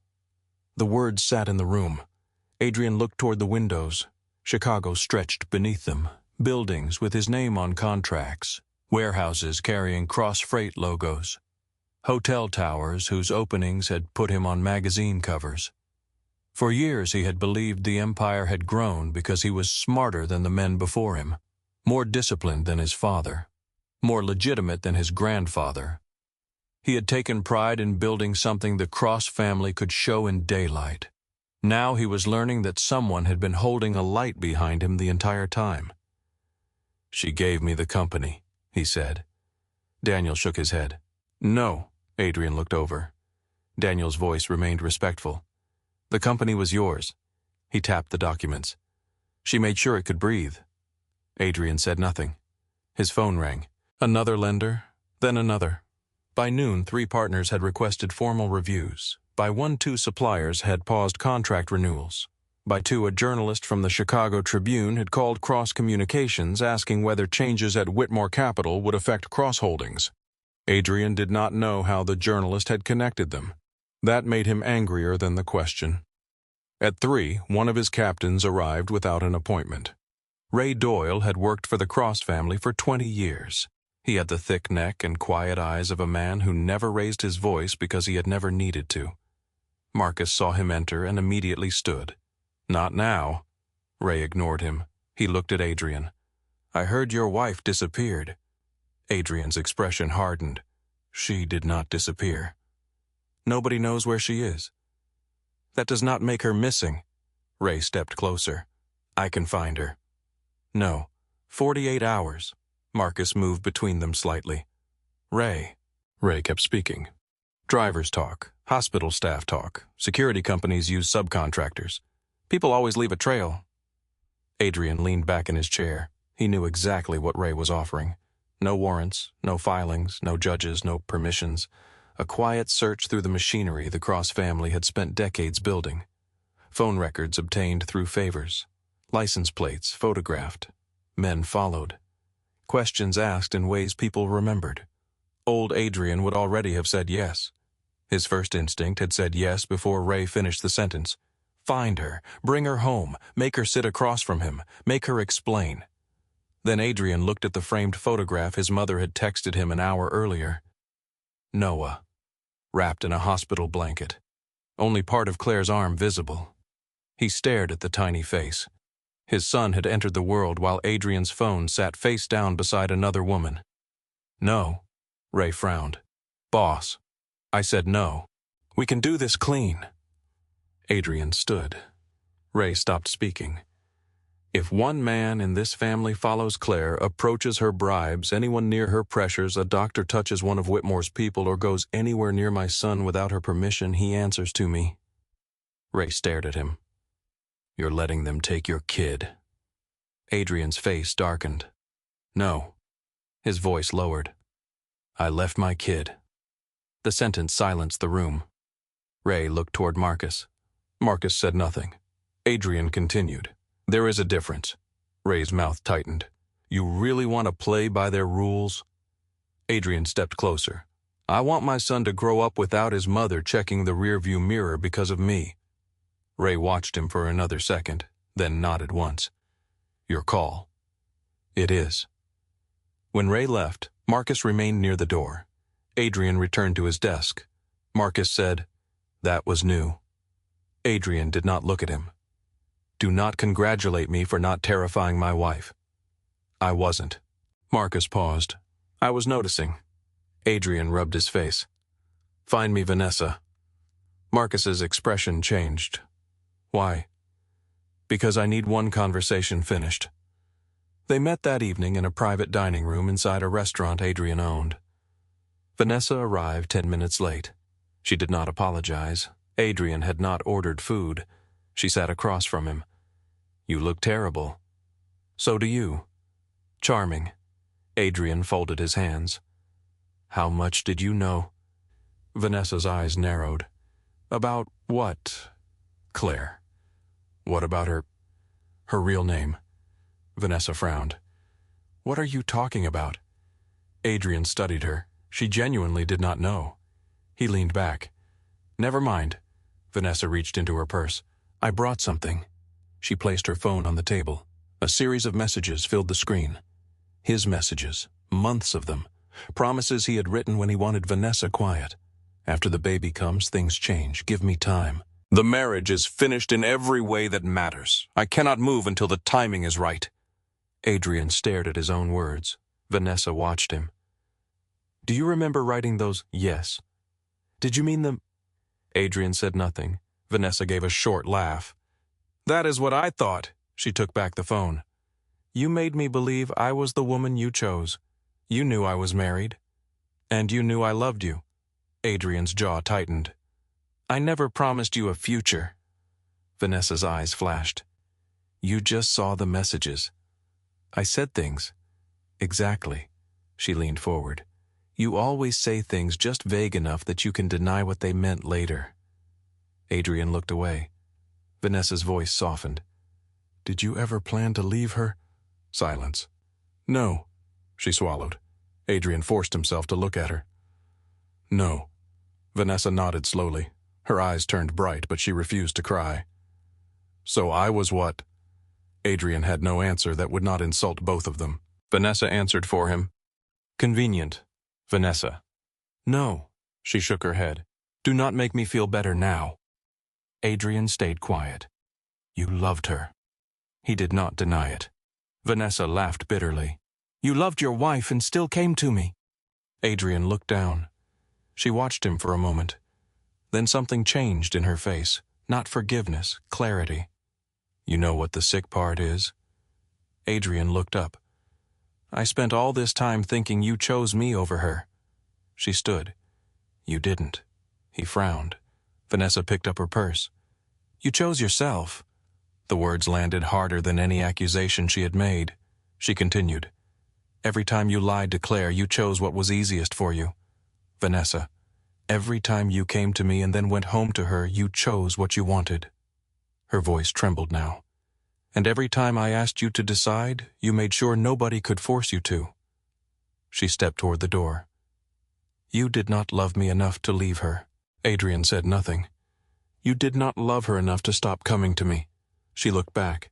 The words sat in the room. Adrian looked toward the windows. Chicago stretched beneath them. Buildings with his name on contracts. Warehouses carrying cross-freight logos. Hotel towers whose openings had put him on magazine covers. For years he had believed the empire had grown because he was smarter than the men before him, more disciplined than his father, more legitimate than his grandfather. He had taken pride in building something the Cross family could show in daylight. Now he was learning that someone had been holding a light behind him the entire time. She gave me the company, he said. Daniel shook his head. No, Adrian looked over. Daniel's voice remained respectful. The company was yours. He tapped the documents. She made sure it could breathe. Adrian said nothing. His phone rang. Another lender, then another. By noon, 3 partners had requested formal reviews. By 1, 2 suppliers had paused contract renewals. By 2, a journalist from the Chicago Tribune had called Cross Communications asking whether changes at Whitmore Capital would affect Cross Holdings. Adrian did not know how the journalist had connected them. That made him angrier than the question. At 3, one of his captains arrived without an appointment. Ray Doyle had worked for the Cross family for 20 years. He had the thick neck and quiet eyes of a man who never raised his voice because he had never needed to. Marcus saw him enter and immediately stood. Not now. Ray ignored him. He looked at Adrian. I heard your wife disappeared. Adrian's expression hardened. She did not disappear. Nobody knows where she is. That does not make her missing. Ray stepped closer. I can find her. No, 48 hours. Marcus moved between them slightly. Ray. Ray kept speaking. Drivers talk, hospital staff talk, security companies use subcontractors. People always leave a trail. Adrian leaned back in his chair. He knew exactly what Ray was offering. No warrants, no filings, no judges, no permissions. A quiet search through the machinery the Cross family had spent decades building. Phone records obtained through favors. License plates photographed. Men followed. Questions asked in ways people remembered. Old Adrian would already have said yes. His first instinct had said yes before Ray finished the sentence. Find her, bring her home, make her sit across from him, make her explain. Then Adrian looked at the framed photograph his mother had texted him an hour earlier. Noah, wrapped in a hospital blanket, only part of Claire's arm visible. He stared at the tiny face. His son had entered the world while Adrian's phone sat face down beside another woman. No, Ray frowned. Boss, I said no. We can do this clean. Adrian stood. Ray stopped speaking. If one man in this family follows Claire, approaches her bribes, anyone near her pressures, a doctor touches one of Whitmore's people, or goes anywhere near my son without her permission, he answers to me. Ray stared at him. You're letting them take your kid. Adrian's face darkened. No. His voice lowered. I left my kid. The sentence silenced the room. Ray looked toward Marcus. Marcus said nothing. Adrian continued. There is a difference. Ray's mouth tightened. You really want to play by their rules? Adrian stepped closer. I want my son to grow up without his mother checking the rearview mirror because of me. Ray watched him for another second, then nodded once. Your call. It is. When Ray left, Marcus remained near the door. Adrian returned to his desk. Marcus said, That was new. Adrian did not look at him. Do not congratulate me for not terrifying my wife. I wasn't. Marcus paused. I was noticing. Adrian rubbed his face. Find me Vanessa. Marcus's expression changed. Why? Because I need one conversation finished. They met that evening in a private dining room inside a restaurant Adrian owned. Vanessa arrived 10 minutes late. She did not apologize. Adrian had not ordered food. She sat across from him. You look terrible. So do you. Charming. Adrian folded his hands. How much did you know? Vanessa's eyes narrowed. About what? Claire. What about her real name? Vanessa frowned. What are you talking about? Adrian studied her. She genuinely did not know. He leaned back. Never mind. Vanessa reached into her purse. I brought something. She placed her phone on the table. A series of messages filled the screen. His messages, months of them. Promises he had written when he wanted Vanessa quiet. After the baby comes, things change. Give me time. The marriage is finished in every way that matters. I cannot move until the timing is right. Adrian stared at his own words. Vanessa watched him. Do you remember writing those yes? Did you mean them? Adrian said nothing. Vanessa gave a short laugh. That is what I thought. She took back the phone. You made me believe I was the woman you chose. You knew I was married. And you knew I loved you. Adrian's jaw tightened. I never promised you a future. Vanessa's eyes flashed. You just saw the messages. I said things. Exactly. She leaned forward. You always say things just vague enough that you can deny what they meant later. Adrian looked away. Vanessa's voice softened. Did you ever plan to leave her? Silence. No, she swallowed. Adrian forced himself to look at her. No. Vanessa nodded slowly. Her eyes turned bright, but she refused to cry. So I was what? Adrian had no answer that would not insult both of them. Vanessa answered for him. Convenient. Vanessa. No. She shook her head. Do not make me feel better now. Adrian stayed quiet. You loved her. He did not deny it. Vanessa laughed bitterly. You loved your wife and still came to me. Adrian looked down. She watched him for a moment. Then something changed in her face. Not forgiveness, clarity. You know what the sick part is? Adrian looked up. I spent all this time thinking you chose me over her." She stood. "You didn't." He frowned. Vanessa picked up her purse. "You chose yourself." The words landed harder than any accusation she had made. She continued. "Every time you lied to Claire, you chose what was easiest for you. Vanessa, every time you came to me and then went home to her, you chose what you wanted." Her voice trembled now. "And every time I asked you to decide, you made sure nobody could force you to." She stepped toward the door. "You did not love me enough to leave her." Adrian said nothing. "You did not love her enough to stop coming to me." She looked back.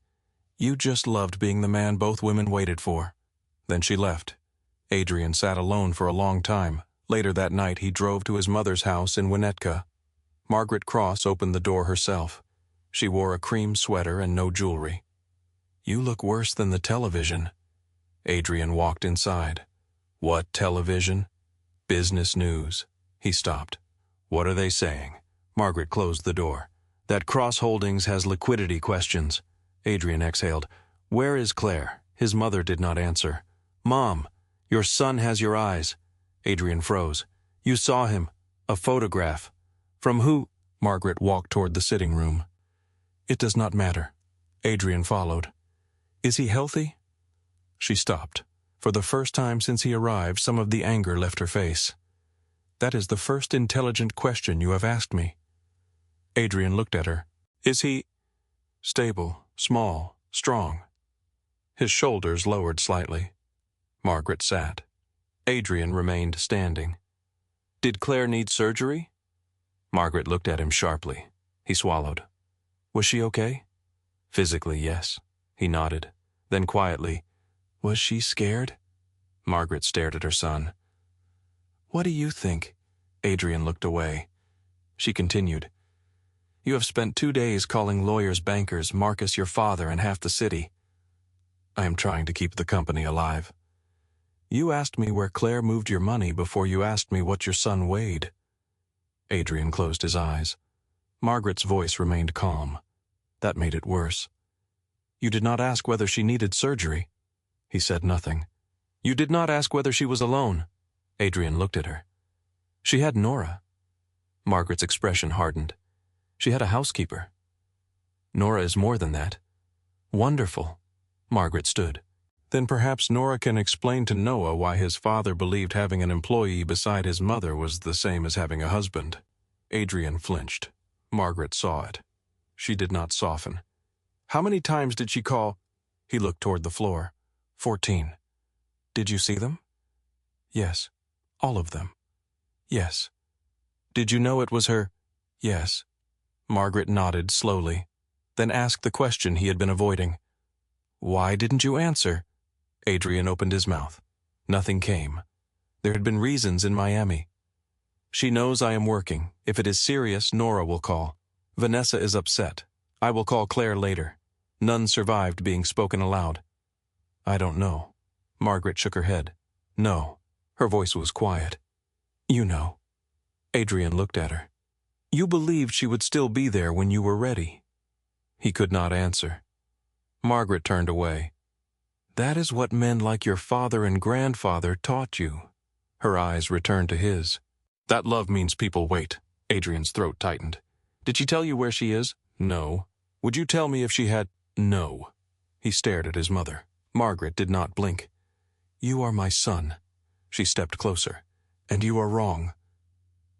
"You just loved being the man both women waited for." Then she left. Adrian sat alone for a long time. Later that night he drove to his mother's house in Winnetka. Margaret Cross opened the door herself. She wore a cream sweater and no jewelry. "You look worse than the television." Adrian walked inside. "What television?" "Business news." He stopped. "What are they saying?" Margaret closed the door. "That Cross Holdings has liquidity questions." Adrian exhaled. "Where is Claire?" His mother did not answer. "Mom, your son has your eyes." Adrian froze. "You saw him. A photograph." "From who?" Margaret walked toward the sitting room. "It does not matter." Adrian followed. "Is he healthy?" She stopped. For the first time since he arrived, some of the anger left her face. "That is the first intelligent question you have asked me." Adrian looked at her. "Is he stable, small, strong?" His shoulders lowered slightly. Margaret sat. Adrian remained standing. "Did Claire need surgery?" Margaret looked at him sharply. He swallowed. "Was she okay?" "Physically, yes." He nodded. Then quietly, "Was she scared?" Margaret stared at her son. "What do you think?" Adrian looked away. She continued. "You have spent 2 days calling lawyers, bankers, Marcus your father, and half the city." "I am trying to keep the company alive." "You asked me where Claire moved your money before you asked me what your son weighed." Adrian closed his eyes. Margaret's voice remained calm. That made it worse. "You did not ask whether she needed surgery." He said nothing. "You did not ask whether she was alone." Adrian looked at her. "She had Nora." Margaret's expression hardened. "She had a housekeeper." "Nora is more than that." "Wonderful." Margaret stood. "Then perhaps Nora can explain to Noah why his father believed having an employee beside his mother was the same as having a husband." Adrian flinched. Margaret saw it. She did not soften. "How many times did she call?" He looked toward the floor. 14. "Did you see them?" "Yes." "All of them?" "Yes." "Did you know it was her?" "Yes." Margaret nodded slowly, then asked the question he had been avoiding. "Why didn't you answer?" Adrian opened his mouth. Nothing came. There had been reasons in Miami. "She knows I am working. If it is serious, Nora will call. Vanessa is upset. I will call Claire later." None survived being spoken aloud. "I don't know." Margaret shook her head. "No." Her voice was quiet. "You know." Adrian looked at her. "You believed she would still be there when you were ready." He could not answer. Margaret turned away. "That is what men like your father and grandfather taught you." Her eyes returned to his. "That love means people wait." Adrian's throat tightened. "Did she tell you where she is?" "No." "Would you tell me if she had—" "No." He stared at his mother. Margaret did not blink. "You are my son." She stepped closer. "And you are wrong."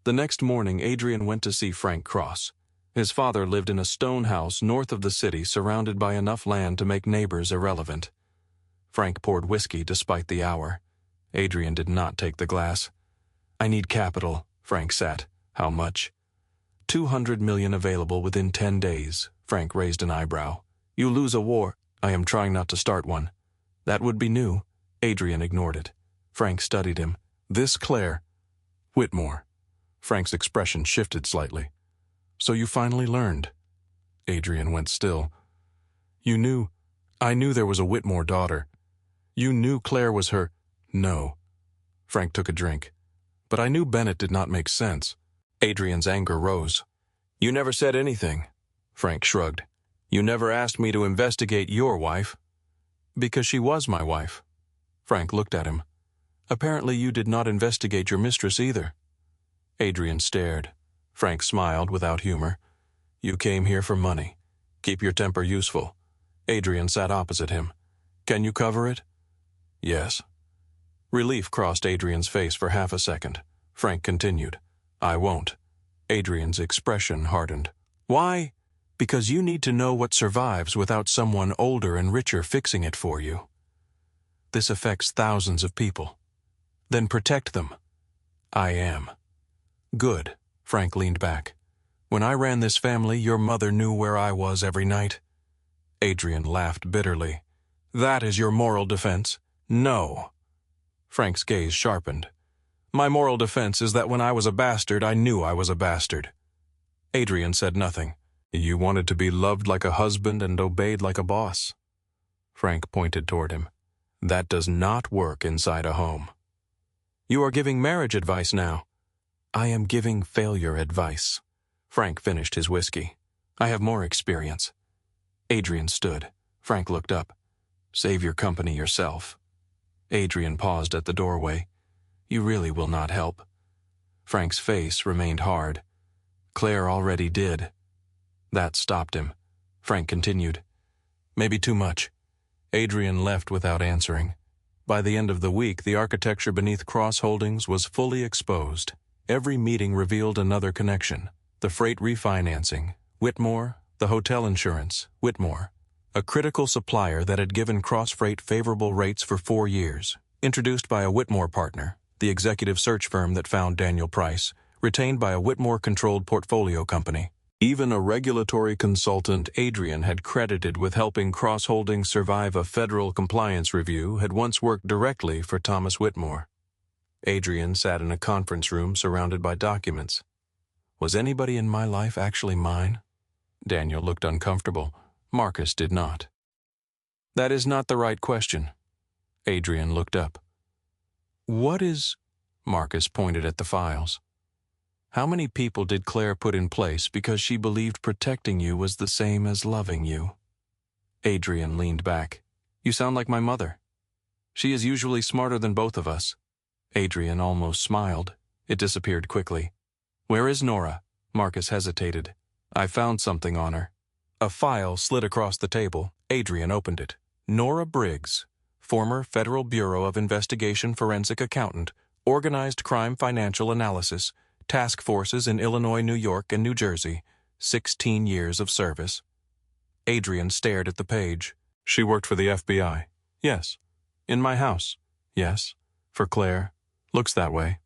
The next morning, Adrian went to see Frank Cross. His father lived in a stone house north of the city, surrounded by enough land to make neighbors irrelevant. Frank poured whiskey despite the hour. Adrian did not take the glass. "I need capital," Frank sat. "How much?" $200 million available within 10 days. Frank raised an eyebrow. "You lose a war." "I am trying not to start one." "That would be new." Adrian ignored it. Frank studied him. "This Claire—" "Whitmore." Frank's expression shifted slightly. "So you finally learned." Adrian went still. "You knew—" "I knew there was a Whitmore daughter." "You knew Claire was her—" "No." Frank took a drink. "But I knew Bennett did not make sense." Adrian's anger rose. "You never said anything." Frank shrugged. "You never asked me to investigate your wife." "Because she was my wife." Frank looked at him. Apparently you did not investigate your mistress either. Adrian stared. Frank smiled without humor. You came here for money. Keep your temper useful. Adrian sat opposite him. Can you cover it? Yes. Relief crossed Adrian's face for half a second. Frank continued. I won't. Adrian's expression hardened. Why? Because you need to know what survives without someone older and richer fixing it for you. This affects thousands of people. Then protect them. I am. Good. Frank leaned back. When I ran this family, your mother knew where I was every night. Adrian laughed bitterly. That is your moral defense? No. Frank's gaze sharpened. My moral defense is that when I was a bastard, I knew I was a bastard. Adrian said nothing. You wanted to be loved like a husband and obeyed like a boss. Frank pointed toward him. That does not work inside a home. You are giving marriage advice now. I am giving failure advice. Frank finished his whiskey. I have more experience. Adrian stood. Frank looked up. Save your company yourself. Adrian paused at the doorway. You really will not help. Frank's face remained hard. Claire already did. That stopped him. Frank continued. Maybe too much. Adrian left without answering. By the end of the week, the architecture beneath Cross Holdings was fully exposed. Every meeting revealed another connection. The freight refinancing, Whitmore, the hotel insurance, Whitmore. A critical supplier that had given Cross Freight favorable rates for 4 years. Introduced by a Whitmore partner, the executive search firm that found Daniel Price, retained by a Whitmore-controlled portfolio company. Even a regulatory consultant Adrian had credited with helping Cross Holdings survive a federal compliance review had once worked directly for Thomas Whitmore. Adrian sat in a conference room surrounded by documents. Was anybody in my life actually mine? Daniel looked uncomfortable. Marcus did not. That is not the right question. Adrian looked up. What is... Marcus pointed at the files. How many people did Claire put in place because she believed protecting you was the same as loving you? Adrian leaned back. You sound like my mother. She is usually smarter than both of us. Adrian almost smiled. It disappeared quickly. Where is Nora? Marcus hesitated. I found something on her. A file slid across the table. Adrian opened it. Nora Briggs, former Federal Bureau of Investigation forensic accountant, organized crime financial analysis, task forces in Illinois, New York, and New Jersey, 16 years of service. Adrian stared at the page. She worked for the FBI. Yes. In my house. Yes. For Claire. Looks that way.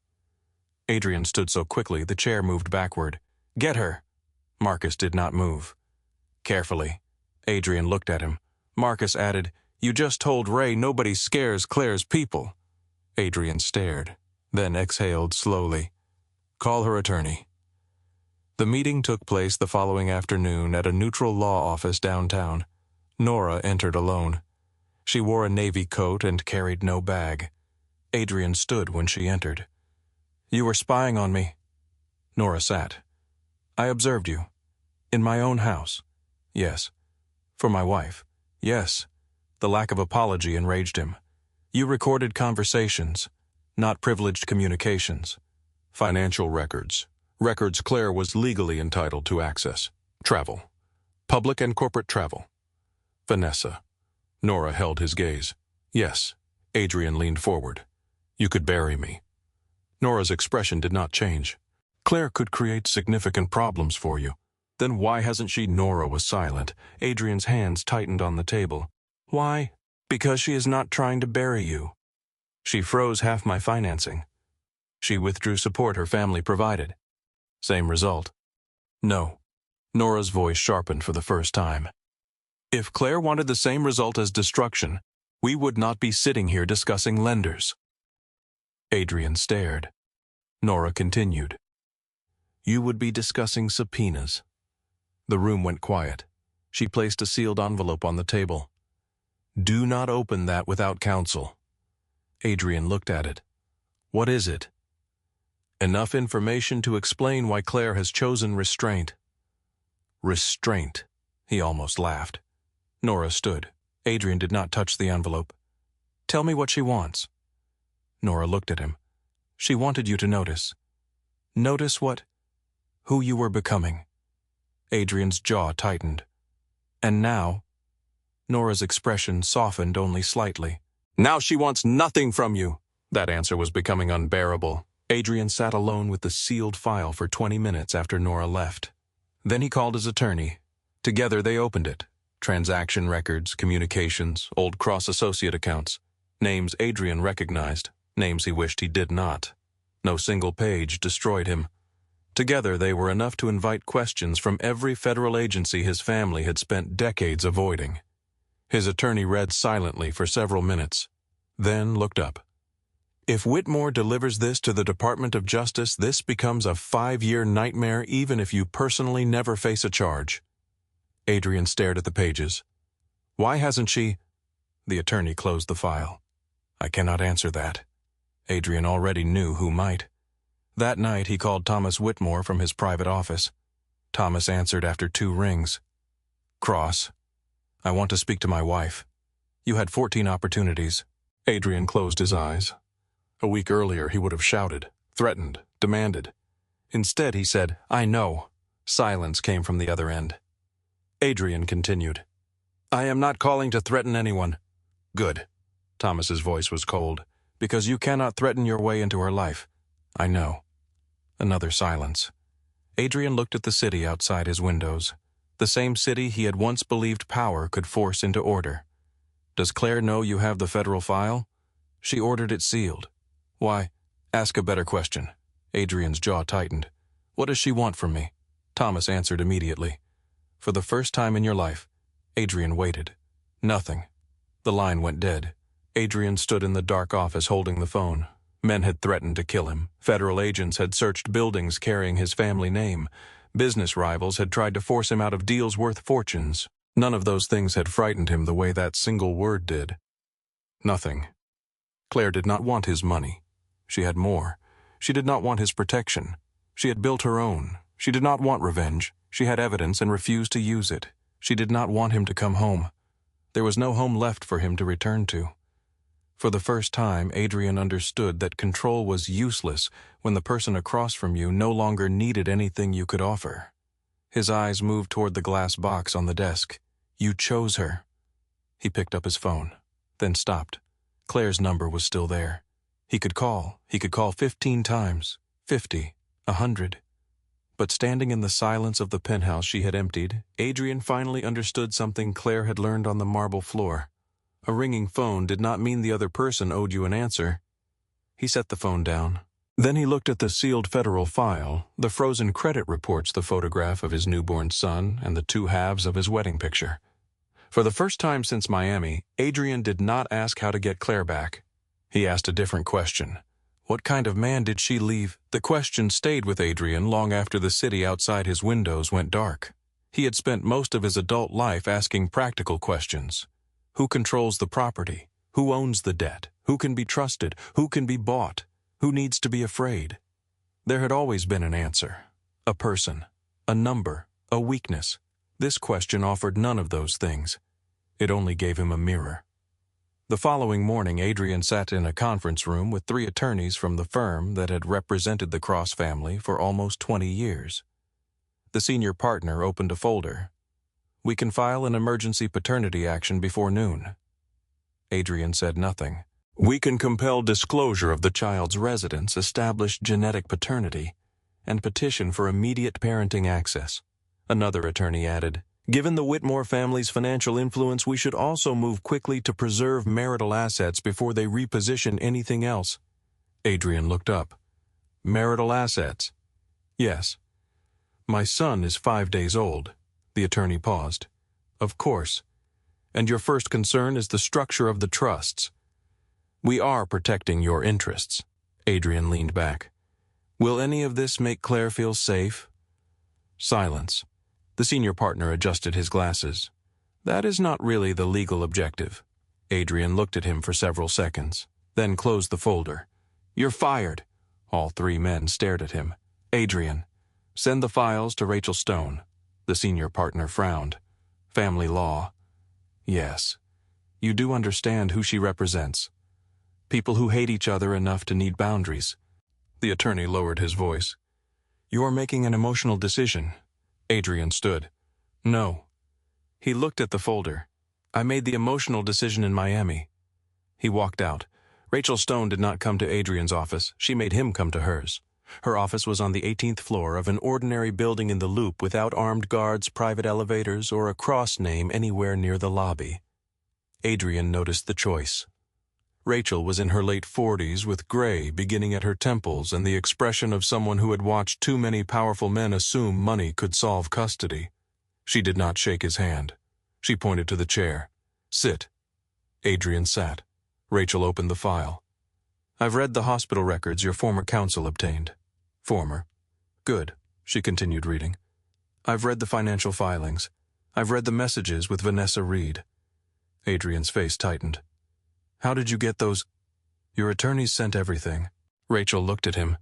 Adrian stood so quickly the chair moved backward. Get her. Marcus did not move. Carefully. Adrian looked at him. Marcus added, You just told Ray nobody scares Claire's people. Adrian stared, then exhaled slowly. Call her attorney. The meeting took place the following afternoon at a neutral law office downtown. Nora entered alone. She wore a navy coat and carried no bag. Adrian stood when she entered. You were spying on me. Nora sat. I observed you. In my own house. Yes. For my wife. Yes. The lack of apology enraged him. You recorded conversations, not privileged communications. Financial records. Records Claire was legally entitled to access. Travel. Public and corporate travel. Vanessa. Nora held his gaze. Yes. Adrian leaned forward. You could bury me. Nora's expression did not change. Claire could create significant problems for you. Then why hasn't she? Nora was silent. Adrian's hands tightened on the table. Why? Because she is not trying to bury you. She froze half my financing. She withdrew support her family provided. Same result. No. Nora's voice sharpened for the first time. If Claire wanted the same result as destruction, we would not be sitting here discussing lenders. Adrian stared. Nora continued. You would be discussing subpoenas. The room went quiet. She placed a sealed envelope on the table. Do not open that without counsel. Adrian looked at it. What is it? Enough information to explain why Claire has chosen restraint. Restraint. He almost laughed. Nora stood. Adrian did not touch the envelope. Tell me what she wants. Nora looked at him. She wanted you to notice. Notice what? Who you were becoming. Adrian's jaw tightened. And now? Nora's expression softened only slightly. Now she wants nothing from you. That answer was becoming unbearable. Adrian sat alone with the sealed file for 20 minutes after Nora left. Then he called his attorney. Together they opened it. Transaction records, communications, old cross-associate accounts. Names Adrian recognized, names he wished he did not. No single page destroyed him. Together they were enough to invite questions from every federal agency his family had spent decades avoiding. His attorney read silently for several minutes, then looked up. If Whitmore delivers this to the Department of Justice, this becomes a 5-year nightmare even if you personally never face a charge. Adrian stared at the pages. Why hasn't she? The attorney closed the file. I cannot answer that. Adrian already knew who might. That night he called Thomas Whitmore from his private office. Thomas answered after 2 rings. Cross, I want to speak to my wife. You had 14 opportunities. Adrian closed his eyes. A week earlier he would have shouted, threatened, demanded. Instead he said, I know. Silence came from the other end. Adrian continued. I am not calling to threaten anyone. Good. Thomas's voice was cold. Because you cannot threaten your way into her life. I know. Another silence. Adrian looked at the city outside his windows. The same city he had once believed power could force into order. Does Claire know you have the federal file? She ordered it sealed. Why? Ask a better question. Adrian's jaw tightened. What does she want from me? Thomas answered immediately. For the first time in your life. Adrian waited. Nothing. The line went dead. Adrian stood in the dark office holding the phone. Men had threatened to kill him. Federal agents had searched buildings carrying his family name. Business rivals had tried to force him out of deals worth fortunes. None of those things had frightened him the way that single word did. Nothing. Claire did not want his money. She had more. She did not want his protection. She had built her own. She did not want revenge. She had evidence and refused to use it. She did not want him to come home. There was no home left for him to return to. For the first time, Adrian understood that control was useless when the person across from you no longer needed anything you could offer. His eyes moved toward the glass box on the desk. You chose her. He picked up his phone, then stopped. Claire's number was still there. He could call. He could call 15 times, 50, 100. But standing in the silence of the penthouse she had emptied, Adrian finally understood something Claire had learned on the marble floor. A ringing phone did not mean the other person owed you an answer. He set the phone down. Then he looked at the sealed federal file, the frozen credit reports, the photograph of his newborn son, and the 2 halves of his wedding picture. For the first time since Miami, Adrian did not ask how to get Claire back. He asked a different question. What kind of man did she leave? The question stayed with Adrian long after the city outside his windows went dark. He had spent most of his adult life asking practical questions. Who controls the property? Who owns the debt? Who can be trusted? Who can be bought? Who needs to be afraid? There had always been an answer. A person. A number. A weakness. This question offered none of those things. It only gave him a mirror. The following morning, Adrian sat in a conference room with 3 attorneys from the firm that had represented the Cross family for almost 20 years. The senior partner opened a folder. We can file an emergency paternity action before noon. Adrian said nothing. We can compel disclosure of the child's residence, establish genetic paternity, and petition for immediate parenting access. Another attorney added, given the Whitmore family's financial influence, we should also move quickly to preserve marital assets before they reposition anything else. Adrian looked up. Marital assets? Yes. My son is 5 days old. The attorney paused. Of course. And your first concern is the structure of the trusts. We are protecting your interests. Adrian leaned back. Will any of this make Claire feel safe? Silence. The senior partner adjusted his glasses. That is not really the legal objective. Adrian looked at him for several seconds, then closed the folder. You're fired. All 3 men stared at him. Adrian, send the files to Rachel Stone. The senior partner frowned. Family law. Yes. You do understand who she represents. People who hate each other enough to need boundaries. The attorney lowered his voice. You're making an emotional decision. Adrian stood. No. He looked at the folder. I made the emotional decision in Miami. He walked out. Rachel Stone did not come to Adrian's office. She made him come to hers. Her office was on the 18th floor of an ordinary building in the Loop without armed guards, private elevators, or a cross name anywhere near the lobby. Adrian noticed the choice. Rachel was in her late 40s with gray beginning at her temples and the expression of someone who had watched too many powerful men assume money could solve custody. She did not shake his hand. She pointed to the chair. Sit. Adrian sat. Rachel opened the file. I've read the hospital records your former counsel obtained. Former. Good, she continued reading. I've read the financial filings. I've read the messages with Vanessa Reed. Adrian's face tightened. How did you get those? Your attorneys sent everything. Rachel looked at him.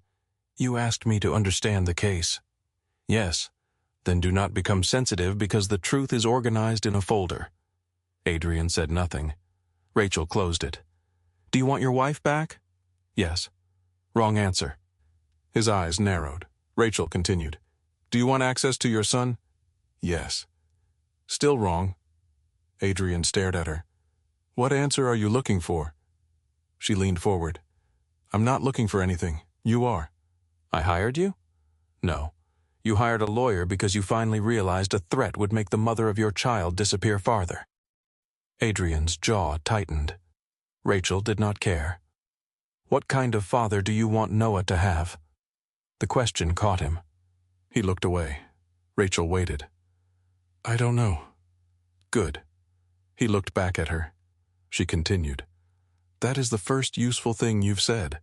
You asked me to understand the case. Yes. Then do not become sensitive because the truth is organized in a folder. Adrian said nothing. Rachel closed it. Do you want your wife back? Yes. Wrong answer. His eyes narrowed. Rachel continued. Do you want access to your son? Yes. Still wrong. Adrian stared at her. What answer are you looking for? She leaned forward. I'm not looking for anything. You are. I hired you? No. You hired a lawyer because you finally realized a threat would make the mother of your child disappear farther. Adrian's jaw tightened. Rachel did not care. What kind of father do you want Noah to have? The question caught him. He looked away. Rachel waited. I don't know. Good. He looked back at her. She continued. That is the first useful thing you've said.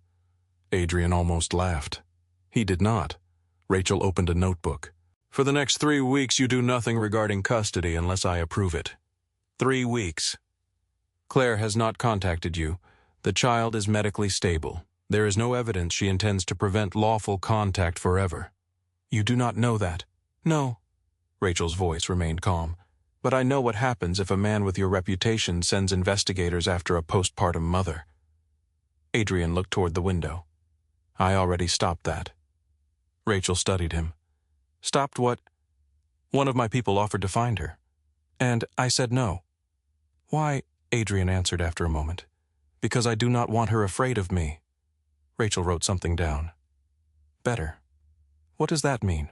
Adrian almost laughed. He did not. Rachel opened a notebook. For the next 3 weeks you do nothing regarding custody unless I approve it. 3 weeks. Claire has not contacted you. The child is medically stable. There is no evidence she intends to prevent lawful contact forever. You do not know that? No. Rachel's voice remained calm. But I know what happens if a man with your reputation sends investigators after a postpartum mother. Adrian looked toward the window. I already stopped that. Rachel studied him. Stopped what? One of my people offered to find her. And I said no. Why? Adrian answered after a moment. Because I do not want her afraid of me. Rachel wrote something down. Better. What does that mean?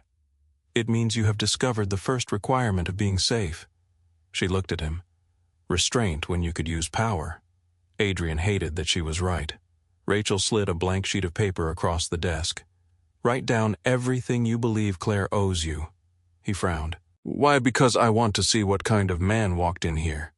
It means you have discovered the first requirement of being safe. She looked at him. Restraint when you could use power. Adrian hated that she was right. Rachel slid a blank sheet of paper across the desk. Write down everything you believe Claire owes you. He frowned. Why, because I want to see what kind of man walked in here.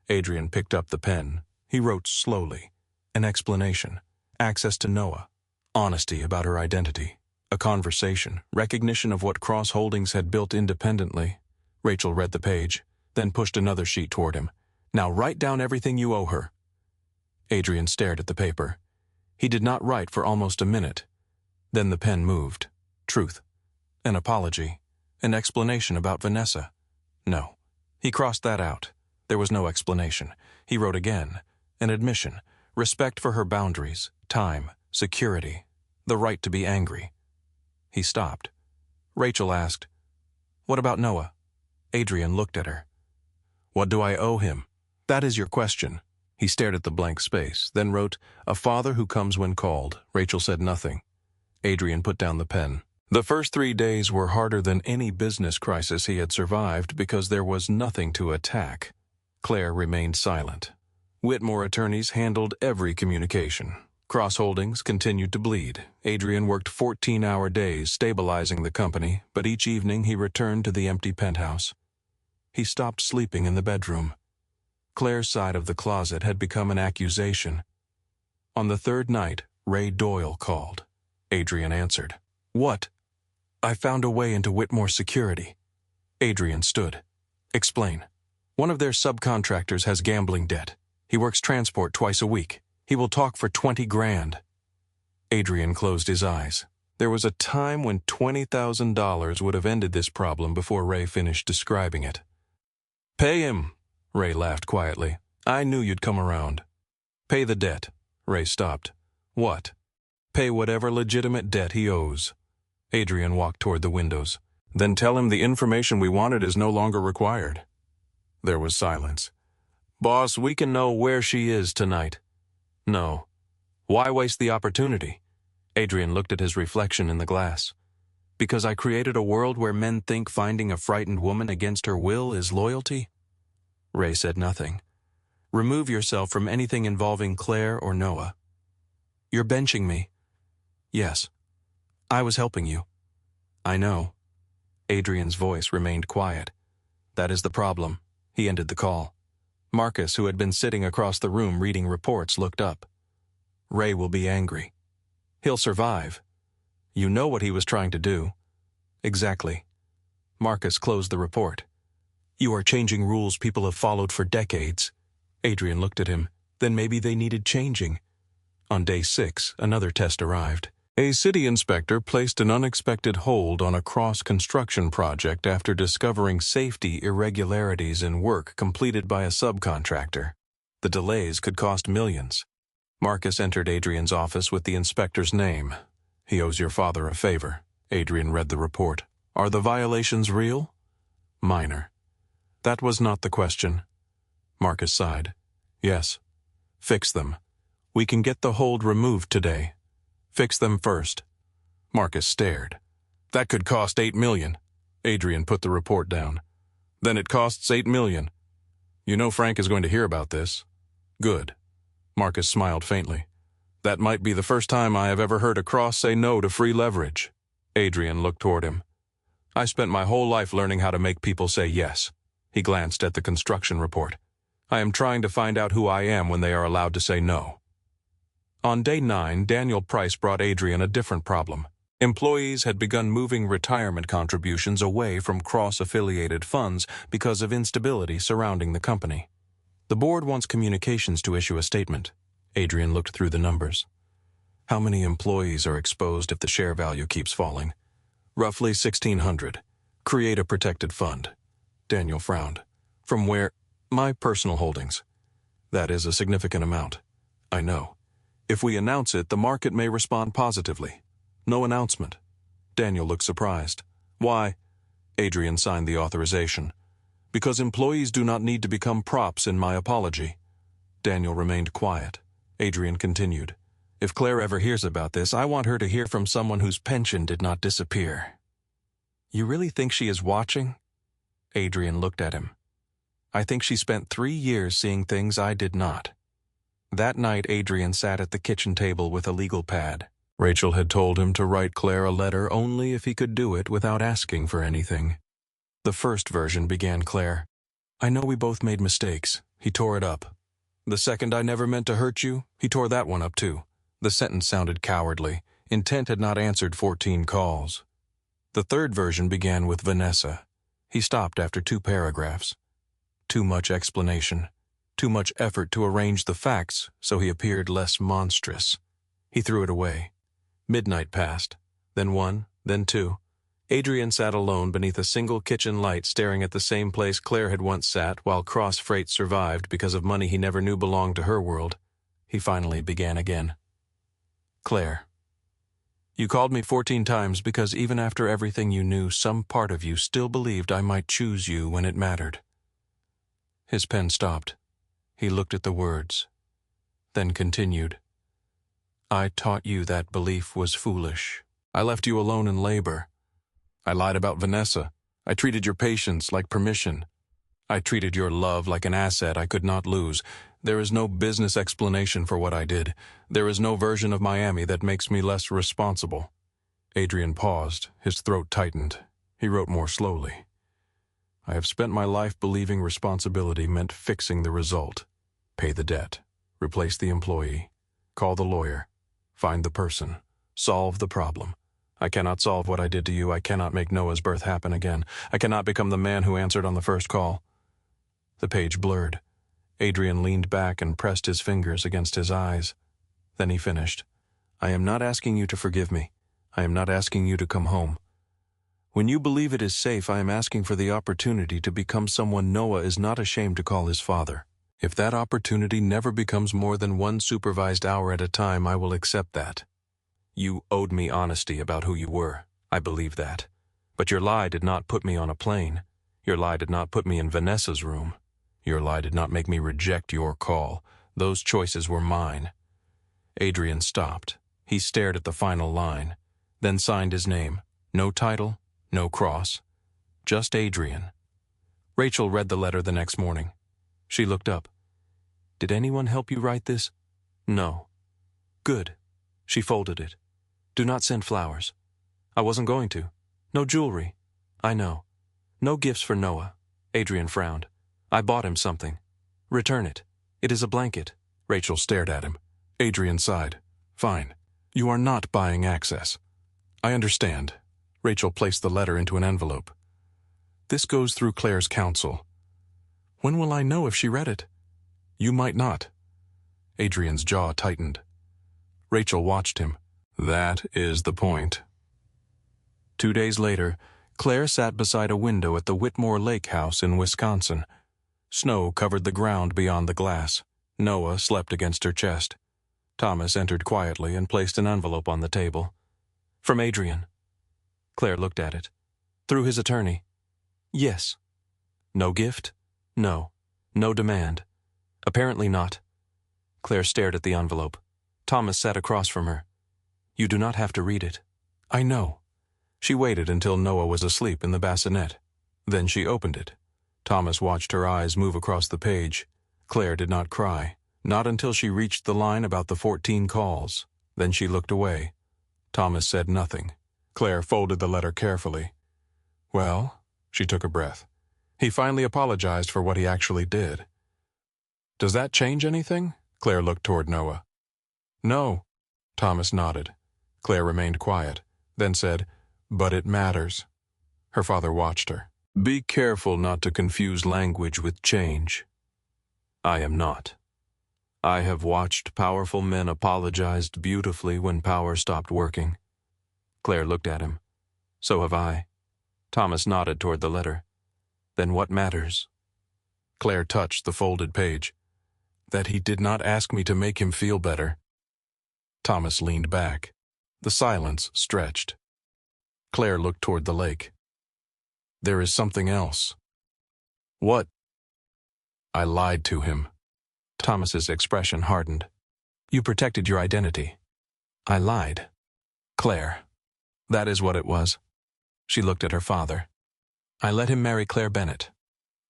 Adrian picked up the pen. He wrote slowly. An explanation. Access to Noah. Honesty about her identity. A conversation. Recognition of what Cross Holdings had built independently. Rachel read the page, then pushed another sheet toward him. Now write down everything you owe her. Adrian stared at the paper. He did not write for almost a minute. Then the pen moved. Truth. An apology. An explanation about Vanessa. No. He crossed that out. There was no explanation. He wrote again. An admission. Respect for her boundaries. Time. Security. The right to be angry. He stopped. Rachel asked, What about Noah? Adrian looked at her. What do I owe him? That is your question. He stared at the blank space, then wrote, A father who comes when called. Rachel said nothing. Adrian put down the pen. The first 3 days were harder than any business crisis he had survived because there was nothing to attack. Claire remained silent. Whitmore attorneys handled every communication. Cross Holdings continued to bleed. Adrian worked 14-hour days stabilizing the company, but each evening he returned to the empty penthouse. He stopped sleeping in the bedroom. Claire's side of the closet had become an accusation. On the third night, Ray Doyle called. Adrian answered. What? I found a way into Whitmore's security. Adrian stood. Explain. One of their subcontractors has gambling debt. He works transport twice a week. He will talk for 20 grand. Adrian closed his eyes. There was a time when $20,000 would have ended this problem before Ray finished describing it. Pay him, Ray laughed quietly. I knew you'd come around. Pay the debt. Ray stopped. What? Pay whatever legitimate debt he owes. Adrian walked toward the windows. Then tell him the information we wanted is no longer required. There was silence. Boss, we can know where she is tonight. No. Why waste the opportunity? Adrian looked at his reflection in the glass. Because I created a world where men think finding a frightened woman against her will is loyalty? Ray said nothing. Remove yourself from anything involving Claire or Noah. You're benching me. Yes. I was helping you. I know. Adrian's voice remained quiet. That is the problem. He ended the call. Marcus, who had been sitting across the room reading reports, looked up. Ray will be angry. He'll survive. You know what he was trying to do. Exactly. Marcus closed the report. You are changing rules people have followed for decades. Adrian looked at him. Then maybe they needed changing. On day 6, another test arrived. A city inspector placed an unexpected hold on a cross-construction project after discovering safety irregularities in work completed by a subcontractor. The delays could cost millions. Marcus entered Adrian's office with the inspector's name. He owes your father a favor. Adrian read the report. Are the violations real? Minor. That was not the question. Marcus sighed. Yes. Fix them. We can get the hold removed today. Fix them first. Marcus stared. That could cost $8 million. Adrian put the report down. Then it costs $8 million. You know Frank is going to hear about this. Good. Marcus smiled faintly. That might be the first time I have ever heard a cross say no to free leverage. Adrian looked toward him. I spent my whole life learning how to make people say yes. He glanced at the construction report. I am trying to find out who I am when they are allowed to say no. On day 9, Daniel Price brought Adrian a different problem. Employees had begun moving retirement contributions away from cross-affiliated funds because of instability surrounding the company. The board wants communications to issue a statement. Adrian looked through the numbers. How many employees are exposed if the share value keeps falling? Roughly 1,600. Create a protected fund. Daniel frowned. From where? My personal holdings. That is a significant amount. I know. If we announce it, the market may respond positively. No announcement. Daniel looked surprised. Why? Adrian signed the authorization. Because employees do not need to become props in my apology. Daniel remained quiet. Adrian continued. If Claire ever hears about this, I want her to hear from someone whose pension did not disappear. You really think she is watching? Adrian looked at him. I think she spent 3 years seeing things I did not. That night, Adrian sat at the kitchen table with a legal pad. Rachel had told him to write Claire a letter only if he could do it without asking for anything. The first version began Claire. I know we both made mistakes. He tore it up. The second I never meant to hurt you, he tore that one up too. The sentence sounded cowardly. Intent had not answered 14 calls. The third version began with Vanessa. He stopped after 2 paragraphs. Too much explanation. Too much effort to arrange the facts so he appeared less monstrous. He threw it away. Midnight passed. Then 1, then 2. Adrian sat alone beneath a single kitchen light staring at the same place Claire had once sat while Cross Freight survived because of money he never knew belonged to her world. He finally began again. Claire, you called me 14 times because even after everything you knew, some part of you still believed I might choose you when it mattered. His pen stopped. He looked at the words, then continued. I taught you that belief was foolish. I left you alone in labor. I lied about Vanessa. I treated your patience like permission. I treated your love like an asset I could not lose. There is no business explanation for what I did. There is no version of Miami that makes me less responsible. Adrian paused. His throat tightened. He wrote more slowly. I have spent my life believing responsibility meant fixing the result. Pay the debt. Replace the employee. Call the lawyer. Find the person. Solve the problem. I cannot solve what I did to you. I cannot make Noah's birth happen again. I cannot become the man who answered on the first call. The page blurred. Adrian leaned back and pressed his fingers against his eyes. Then he finished. I am not asking you to forgive me. I am not asking you to come home. When you believe it is safe, I am asking for the opportunity to become someone Noah is not ashamed to call his father. If that opportunity never becomes more than one supervised hour at a time, I will accept that. You owed me honesty about who you were. I believe that. But your lie did not put me on a plane. Your lie did not put me in Vanessa's room. Your lie did not make me reject your call. Those choices were mine. Adrian stopped. He stared at the final line, then signed his name. No title, no cross. Just Adrian. Rachel read the letter the next morning. She looked up. Did anyone help you write this? No. Good. She folded it. Do not send flowers. I wasn't going to. No jewelry. I know. No gifts for Noah. Adrian frowned. I bought him something. Return it. It is a blanket. Rachel stared at him. Adrian sighed. Fine. You are not buying access. I understand. Rachel placed the letter into an envelope. This goes through Claire's counsel. When will I know if she read it? You might not. Adrian's jaw tightened. Rachel watched him. That is the point. 2 days later, Claire sat beside a window at the Whitmore Lake House in Wisconsin. Snow covered the ground beyond the glass. Noah slept against her chest. Thomas entered quietly and placed an envelope on the table. From Adrian. Claire looked at it. Through his attorney. Yes. No gift? No. No demand? Apparently not. Claire stared at the envelope. Thomas sat across from her. You do not have to read it. I know. She waited until Noah was asleep in the bassinet. Then she opened it. Thomas watched her eyes move across the page. Claire did not cry, not until she reached the line about the 14 calls. Then she looked away. Thomas said nothing. Claire folded the letter carefully. Well, she took a breath. He finally apologized for what he actually did. Does that change anything? Claire looked toward Noah. No. Thomas nodded. Claire remained quiet, then said, But it matters. Her father watched her. Be careful not to confuse language with change. I am not. I have watched powerful men apologize beautifully when power stopped working. Claire looked at him. So have I. Thomas nodded toward the letter. Then what matters? Claire touched the folded page. That he did not ask me to make him feel better. Thomas leaned back. The silence stretched. Claire looked toward the lake. There is something else. What? I lied to him. Thomas's expression hardened. You protected your identity. I lied. Claire. That is what it was. She looked at her father. I let him marry Claire Bennett.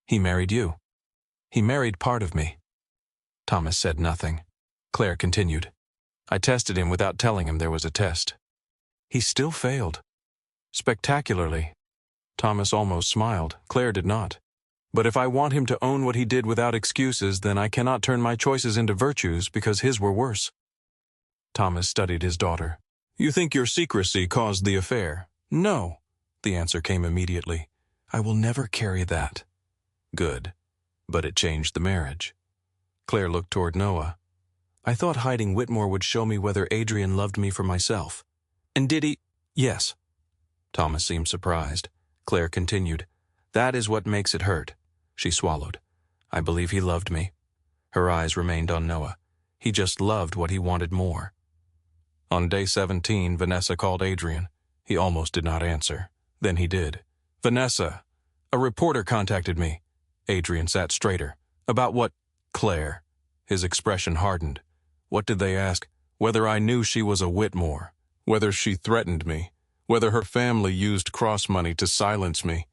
He married you. He married part of me. Thomas said nothing. Claire continued. I tested him without telling him there was a test. He still failed. Spectacularly. Thomas almost smiled. Claire did not. But if I want him to own what he did without excuses, then I cannot turn my choices into virtues because his were worse. Thomas studied his daughter. You think your secrecy caused the affair? No. The answer came immediately. I will never carry that. Good. But it changed the marriage. Claire looked toward Noah. I thought hiding Whitmore would show me whether Adrian loved me for myself. And did he? Yes. Thomas seemed surprised. Claire continued. That is what makes it hurt. She swallowed. I believe he loved me. Her eyes remained on Noah. He just loved what he wanted more. On day 17, Vanessa called Adrian. He almost did not answer. Then he did. Vanessa, a reporter contacted me. Adrian sat straighter. About what? Claire. His expression hardened. What did they ask? Whether I knew she was a Whitmore. Whether she threatened me. Whether her family used cross money to silence me.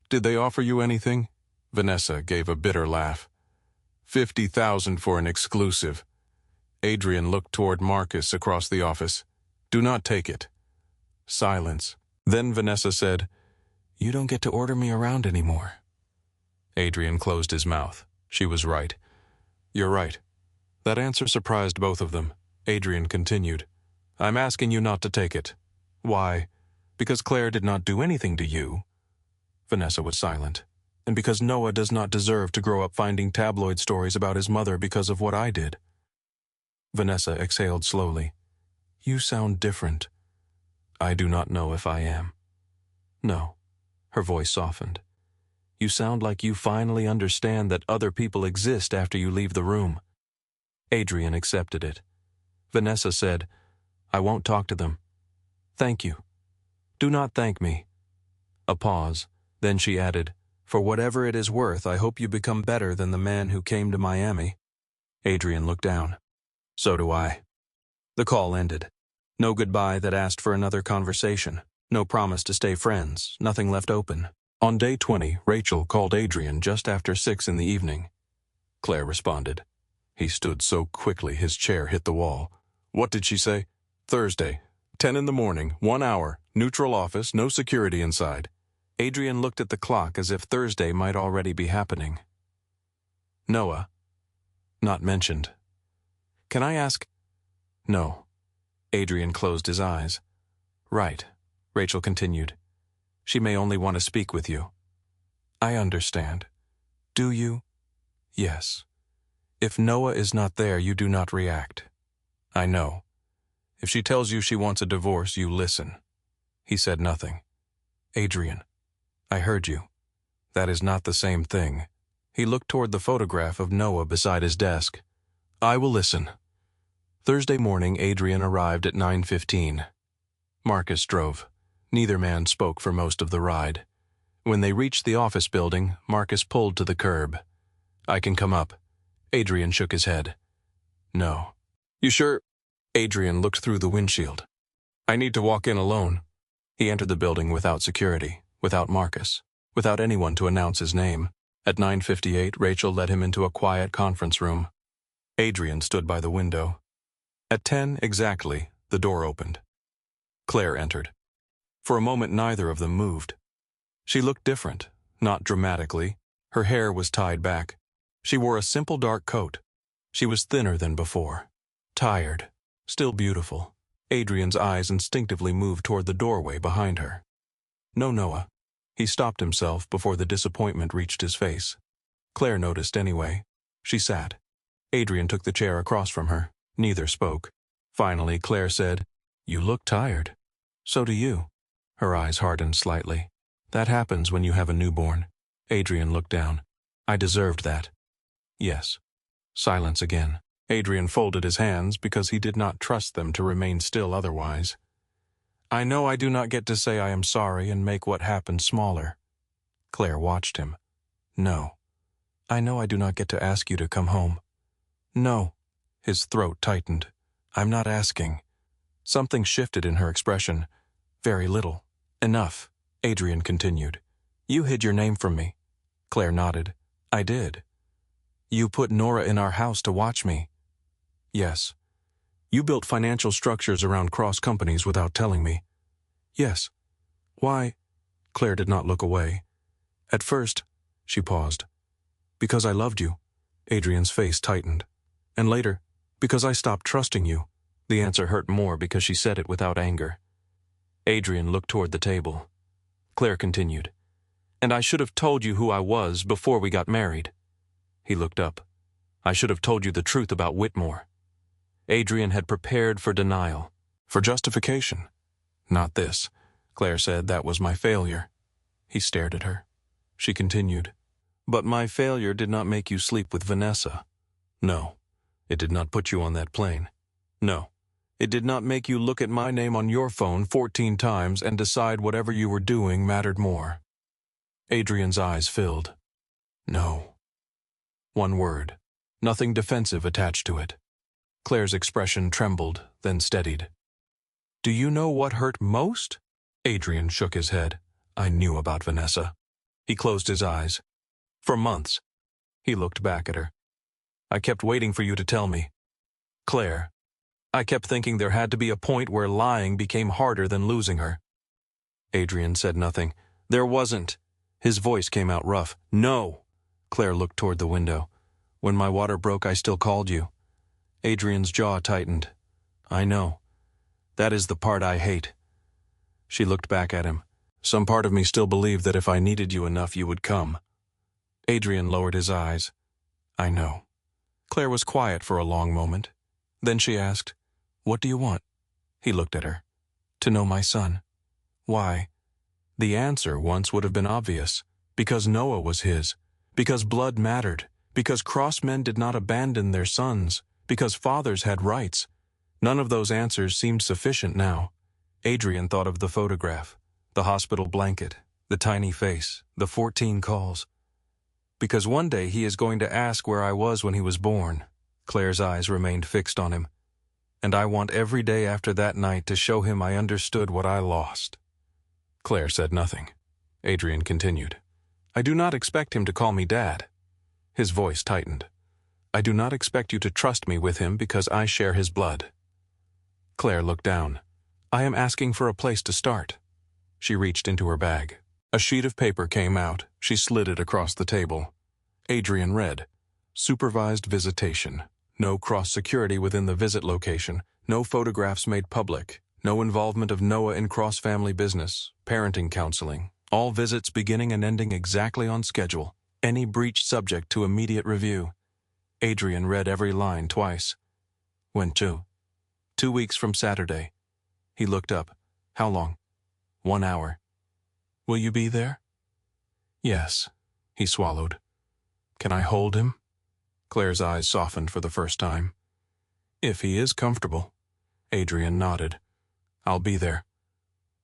Did they offer you anything? Vanessa gave a bitter laugh. $50,000 for an exclusive. Adrian looked toward Marcus across the office. Do not take it. Silence. Then Vanessa said, You don't get to order me around anymore. Adrian closed his mouth. She was right. You're right. That answer surprised both of them. Adrian continued. I'm asking you not to take it. Why? Because Claire did not do anything to you. Vanessa was silent. And because Noah does not deserve to grow up finding tabloid stories about his mother because of what I did. Vanessa exhaled slowly. You sound different. I do not know if I am. No. Her voice softened. You sound like you finally understand that other people exist after you leave the room. Adrian accepted it. Vanessa said, I won't talk to them. Thank you. Do not thank me. A pause. Then she added, for whatever it is worth, I hope you become better than the man who came to Miami. Adrian looked down. So do I. The call ended. No goodbye that asked for another conversation. No promise to stay friends. Nothing left open. On day 20, Rachel called Adrian just after 6 in the evening. Claire responded. He stood so quickly his chair hit the wall. What did she say? Thursday, 10 in the morning, 1 hour, neutral office, no security inside. Adrian looked at the clock as if Thursday might already be happening. Noah. Not mentioned. Can I ask? No. Adrian closed his eyes. Right, Rachel continued. She may only want to speak with you. I understand. Do you? Yes. If Noah is not there, you do not react. I know. If she tells you she wants a divorce, you listen. He said nothing. Adrian, I heard you. That is not the same thing. He looked toward the photograph of Noah beside his desk. I will listen. Thursday morning, Adrian arrived at 9:15. Marcus drove. Neither man spoke for most of the ride. When they reached the office building, Marcus pulled to the curb. I can come up. Adrian shook his head. No. You sure? Adrian looked through the windshield. I need to walk in alone. He entered the building without security, without Marcus, without anyone to announce his name. At 9:58, Rachel led him into a quiet conference room. Adrian stood by the window. At 10 exactly, the door opened. Claire entered. For a moment, neither of them moved. She looked different, not dramatically. Her hair was tied back. She wore a simple dark coat. She was thinner than before. Tired, still beautiful. Adrian's eyes instinctively moved toward the doorway behind her. No, Noah. He stopped himself before the disappointment reached his face. Claire noticed anyway. She sat. Adrian took the chair across from her. Neither spoke. Finally, Claire said, You look tired. So do you. Her eyes hardened slightly. That happens when you have a newborn. Adrian looked down. I deserved that. Yes. Silence again. Adrian folded his hands because he did not trust them to remain still otherwise. I know I do not get to say I am sorry and make what happened smaller. Claire watched him. No. I know I do not get to ask you to come home. No. His throat tightened. I'm not asking. Something shifted in her expression. Very little. Enough, Adrian continued. You hid your name from me. Claire nodded. I did. You put Nora in our house to watch me. Yes. You built financial structures around cross companies without telling me. Yes. Why? Claire did not look away. At first, she paused. Because I loved you. Adrian's face tightened. And later, because I stopped trusting you. The answer hurt more because she said it without anger. Adrian looked toward the table. Claire continued. And I should have told you who I was before we got married. He looked up. I should have told you the truth about Whitmore. Adrian had prepared for denial, for justification. Not this. Claire said that was my failure. He stared at her. She continued. But my failure did not make you sleep with Vanessa. No. It did not put you on that plane. No. It did not make you look at my name on your phone 14 times and decide whatever you were doing mattered more. Adrian's eyes filled. No. One word. Nothing defensive attached to it. Claire's expression trembled, then steadied. Do you know what hurt most? Adrian shook his head. I knew about Vanessa. He closed his eyes. For months. He looked back at her. I kept waiting for you to tell me. Claire. I kept thinking there had to be a point where lying became harder than losing her. Adrian said nothing. There wasn't. His voice came out rough. No. Claire looked toward the window. When my water broke, I still called you. Adrian's jaw tightened. I know. That is the part I hate. She looked back at him. Some part of me still believed that if I needed you enough, you would come. Adrian lowered his eyes. I know. Claire was quiet for a long moment. Then she asked, What do you want? He looked at her. To know my son. Why? The answer once would have been obvious. Because Noah was his. Because blood mattered. Because cross men did not abandon their sons. Because fathers had rights. None of those answers seemed sufficient now. Adrian thought of the photograph, the hospital blanket, the tiny face, the 14 calls. Because one day he is going to ask where I was when he was born. Claire's eyes remained fixed on him. And I want every day after that night to show him I understood what I lost. Claire said nothing. Adrian continued. I do not expect him to call me Dad. His voice tightened. I do not expect you to trust me with him because I share his blood. Claire looked down. I am asking for a place to start. She reached into her bag. A sheet of paper came out. She slid it across the table. Adrian read, Supervised visitation. No cross-security within the visit location. No photographs made public. No involvement of Noah in cross-family business. Parenting counseling. All visits beginning and ending exactly on schedule. Any breach subject to immediate review. Adrian read every line twice. When to? 2 weeks from Saturday. He looked up. How long? 1 hour. Will you be there? Yes, he swallowed. Can I hold him? Claire's eyes softened for the first time. If he is comfortable. Adrian nodded. I'll be there.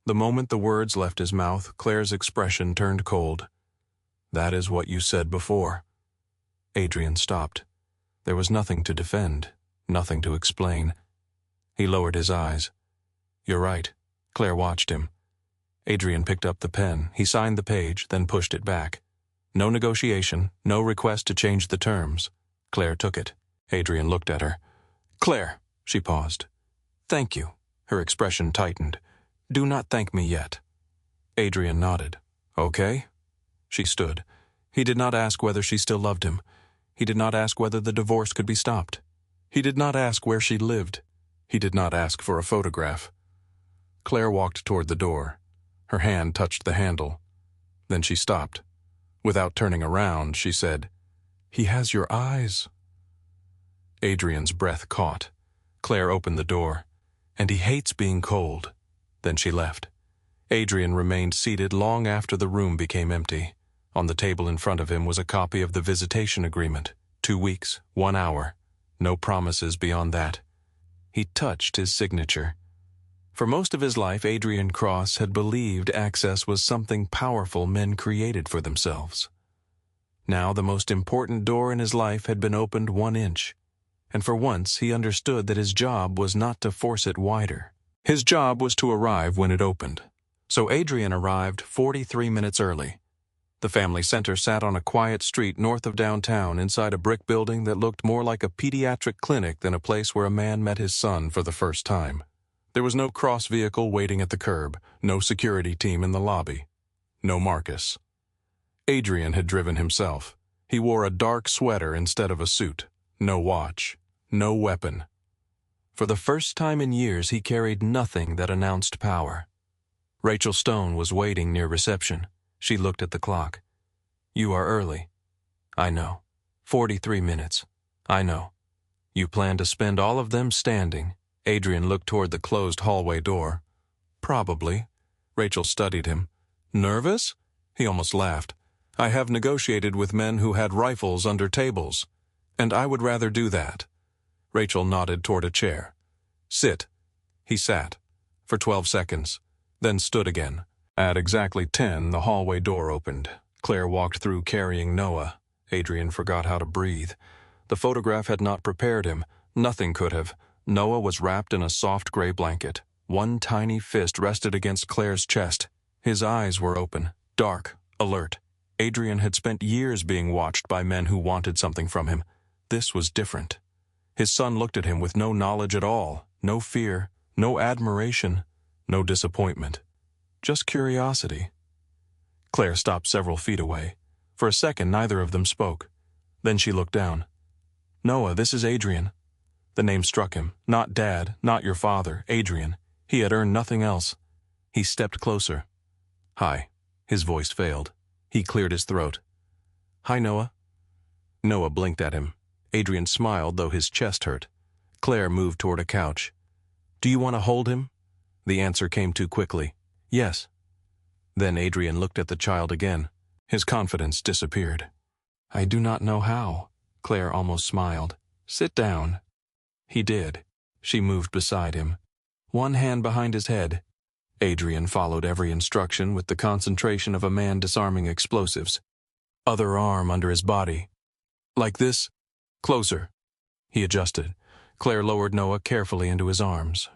The moment the words left his mouth, Claire's expression turned cold. That is what you said before. Adrian stopped. There was nothing to defend, nothing to explain. He lowered his eyes. You're right. Claire watched him. Adrian picked up the pen. He signed the page, then pushed it back. No negotiation, no request to change the terms. Claire took it. Adrian looked at her. Claire, she paused. Thank you. Her expression tightened. Do not thank me yet. Adrian nodded. Okay. She stood. He did not ask whether she still loved him. He did not ask whether the divorce could be stopped. He did not ask where she lived. He did not ask for a photograph. Claire walked toward the door. Her hand touched the handle. Then she stopped. Without turning around, she said, He has your eyes. Adrian's breath caught. Claire opened the door. And he hates being cold. Then she left. Adrian remained seated long after the room became empty. On the table in front of him was a copy of the visitation agreement. 2 weeks, 1 hour. No promises beyond that. He touched his signature. For most of his life, Adrian Cross had believed access was something powerful men created for themselves. Now the most important door in his life had been opened 1 inch. And for once he understood that his job was not to force it wider. His job was to arrive when it opened. So Adrian arrived 43 minutes early. The family center sat on a quiet street north of downtown inside a brick building that looked more like a pediatric clinic than a place where a man met his son for the first time. There was no cross vehicle waiting at the curb, no security team in the lobby, no Marcus. Adrian had driven himself. He wore a dark sweater instead of a suit, no watch, no weapon. For the first time in years, he carried nothing that announced power. Rachel Stone was waiting near reception. She looked at the clock. You are early. I know. 43 minutes. I know. You plan to spend all of them standing. Adrian looked toward the closed hallway door. Probably. Rachel studied him. Nervous? He almost laughed. I have negotiated with men who had rifles under tables, and I would rather do that. Rachel nodded toward a chair. Sit. He sat. For 12 seconds, then stood again. At exactly 10, the hallway door opened. Claire walked through carrying Noah. Adrian forgot how to breathe. The photograph had not prepared him. Nothing could have. Noah was wrapped in a soft gray blanket. One tiny fist rested against Claire's chest. His eyes were open, dark, alert. Adrian had spent years being watched by men who wanted something from him. This was different. His son looked at him with no knowledge at all, no fear, no admiration, no disappointment. Just curiosity. Claire stopped several feet away. For a second, neither of them spoke. Then she looked down. Noah, this is Adrian. The name struck him. Not Dad, not your father, Adrian. He had earned nothing else. He stepped closer. Hi. His voice failed. He cleared his throat. Hi, Noah. Noah blinked at him. Adrian smiled, though his chest hurt. Claire moved toward a couch. Do you want to hold him? The answer came too quickly. Yes. Then Adrian looked at the child again. His confidence disappeared. "I do not know how." Claire almost smiled. "Sit down." He did. She moved beside him, one hand behind his head. Adrian followed every instruction with the concentration of a man disarming explosives. Other arm under his body. "Like this? Closer." He adjusted. Claire lowered Noah carefully into his arms.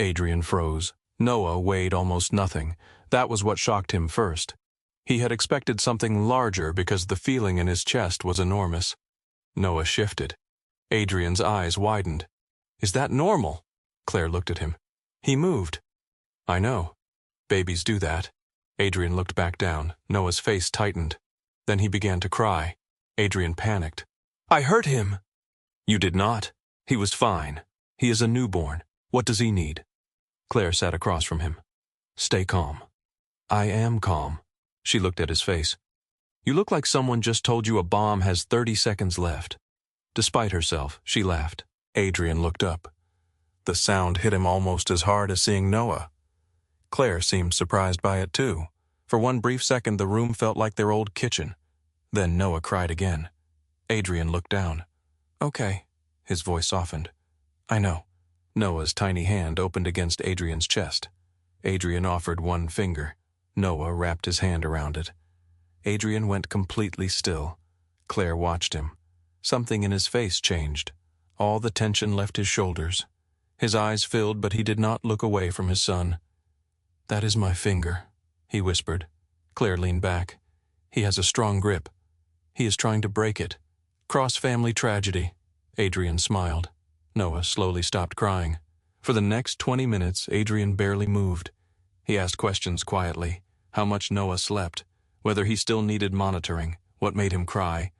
Adrian froze. Noah weighed almost nothing. That was what shocked him first. He had expected something larger because the feeling in his chest was enormous. Noah shifted. Adrian's eyes widened. "Is that normal?" Claire looked at him. He moved. "I know. Babies do that." Adrian looked back down. Noah's face tightened. Then he began to cry. Adrian panicked. "I hurt him." "You did not. He was fine. He is a newborn. What does he need?" Claire sat across from him. "Stay calm." "I am calm." She looked at his face. "You look like someone just told you a bomb has 30 seconds left." Despite herself, she laughed. Adrian looked up. The sound hit him almost as hard as seeing Noah. Claire seemed surprised by it too. For one brief second the room felt like their old kitchen. Then Noah cried again. Adrian looked down. "Okay." His voice softened. "I know." Noah's tiny hand opened against Adrian's chest. Adrian offered one finger. Noah wrapped his hand around it. Adrian went completely still. Claire watched him. Something in his face changed. All the tension left his shoulders. His eyes filled, but he did not look away from his son. "That is my finger," he whispered. Claire leaned back. "He has a strong grip. He is trying to break it. Cross-family tragedy." Adrian smiled. Noah slowly stopped crying. For the next 20 minutes, Adrian barely moved. He asked questions quietly. How much Noah slept, whether he still needed monitoring, what made him cry,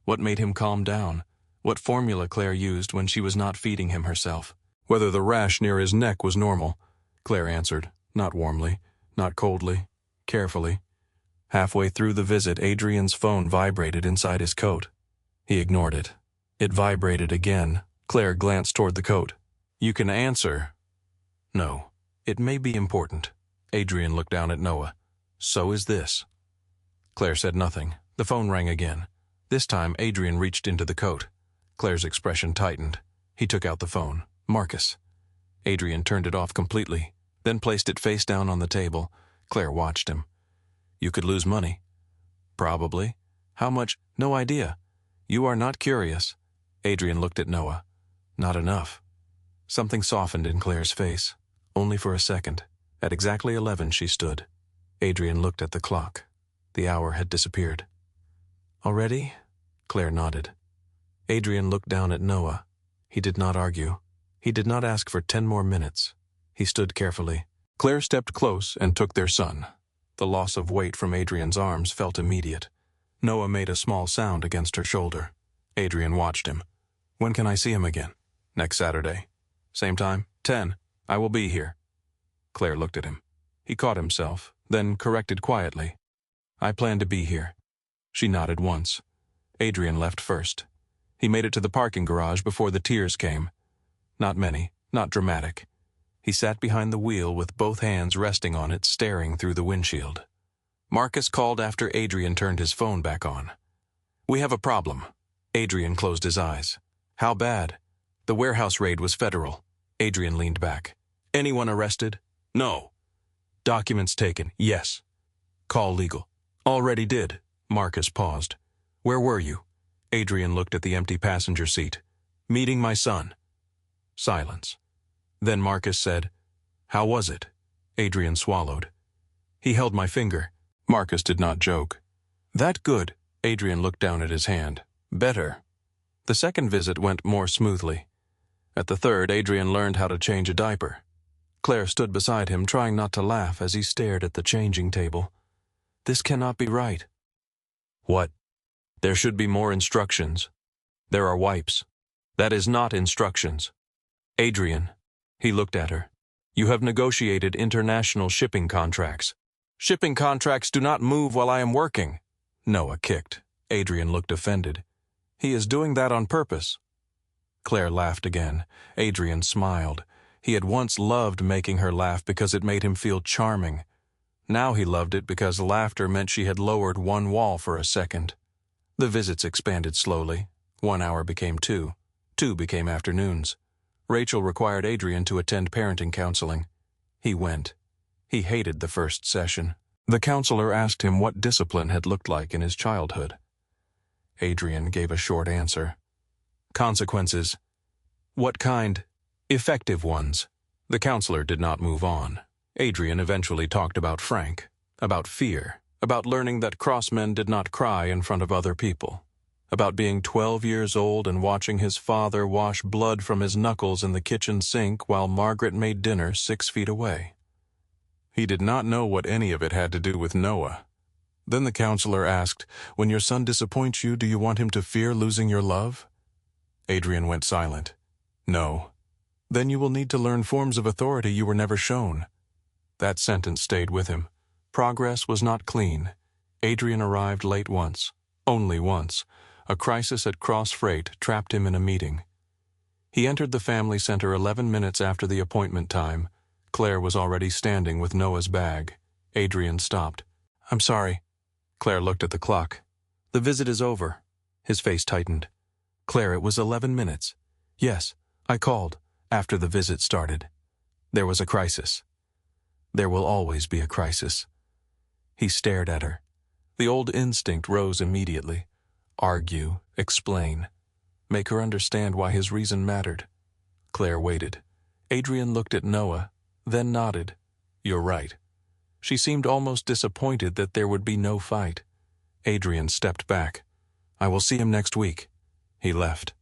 what made him calm down, what formula Claire used when she was not feeding him herself, whether the rash near his neck was normal. Claire answered, not warmly, not coldly, carefully. Halfway through the visit, Adrian's phone vibrated inside his coat. He ignored it. It vibrated again. Claire glanced toward the coat. "You can answer." "No. It may be important." Adrian looked down at Noah. "So is this." Claire said nothing. The phone rang again. This time, Adrian reached into the coat. Claire's expression tightened. He took out the phone. "Marcus." Adrian turned it off completely, then placed it face down on the table. Claire watched him. "You could lose money." "Probably." "How much?" "No idea." "You are not curious." Adrian looked at Noah. "Not enough." Something softened in Claire's face. Only for a second. At exactly 11 she stood. Adrian looked at the clock. The hour had disappeared. "Already?" Claire nodded. Adrian looked down at Noah. He did not argue. He did not ask for 10 more minutes. He stood carefully. Claire stepped close and took their son. The loss of weight from Adrian's arms felt immediate. Noah made a small sound against her shoulder. Adrian watched him. "When can I see him again?" "Next Saturday." "Same time?" 10. "I will be here." Claire looked at him. He caught himself, then corrected quietly. "I plan to be here." She nodded once. Adrian left first. He made it to the parking garage before the tears came. Not many, not dramatic. He sat behind the wheel with both hands resting on it, staring through the windshield. Marcus called after Adrian turned his phone back on. "We have a problem." Adrian closed his eyes. "How bad?" "The warehouse raid was federal." Adrian leaned back. "Anyone arrested?" "No." "Documents taken?" "Yes." "Call legal." "Already did." Marcus paused. "Where were you?" Adrian looked at the empty passenger seat. "Meeting my son." Silence. Then Marcus said, "How was it?" Adrian swallowed. "He held my finger." Marcus did not joke. "That good?" Adrian looked down at his hand. "Better." The second visit went more smoothly. At the third, Adrian learned how to change a diaper. Claire stood beside him, trying not to laugh as he stared at the changing table. "This cannot be right." "What?" "There should be more instructions. There are wipes. That is not instructions." "Adrian." He looked at her. "You have negotiated international shipping contracts. Shipping contracts do not move while I am working." Noah kicked. Adrian looked offended. "He is doing that on purpose." Claire laughed again. Adrian smiled. He had once loved making her laugh because it made him feel charming. Now he loved it because laughter meant she had lowered one wall for a second. The visits expanded slowly. 1 hour became 2. 2 became afternoons. Rachel required Adrian to attend parenting counseling. He went. He hated the first session. The counselor asked him what discipline had looked like in his childhood. Adrian gave a short answer. Consequences. What kind? Effective ones. The counselor did not move on. Adrian eventually talked about Frank, about fear, about learning that crossmen did not cry in front of other people, about being 12 years old and watching his father wash blood from his knuckles in the kitchen sink while Margaret made dinner 6 feet away. He did not know what any of it had to do with Noah. Then the counselor asked, "When your son disappoints you, do you want him to fear losing your love?" Adrian went silent. "No." "Then you will need to learn forms of authority you were never shown." That sentence stayed with him. Progress was not clean. Adrian arrived late once, only once. A crisis at Cross Freight trapped him in a meeting. He entered the family center 11 minutes after the appointment time. Claire was already standing with Noah's bag. Adrian stopped. "I'm sorry." Claire looked at the clock. "The visit is over." His face tightened. "Claire, it was 11 minutes. "Yes, I called, after the visit started. There was a crisis. There will always be a crisis." He stared at her. The old instinct rose immediately. Argue, explain, make her understand why his reason mattered. Claire waited. Adrian looked at Noah, then nodded. "You're right." She seemed almost disappointed that there would be no fight. Adrian stepped back. "I will see him next week." He left.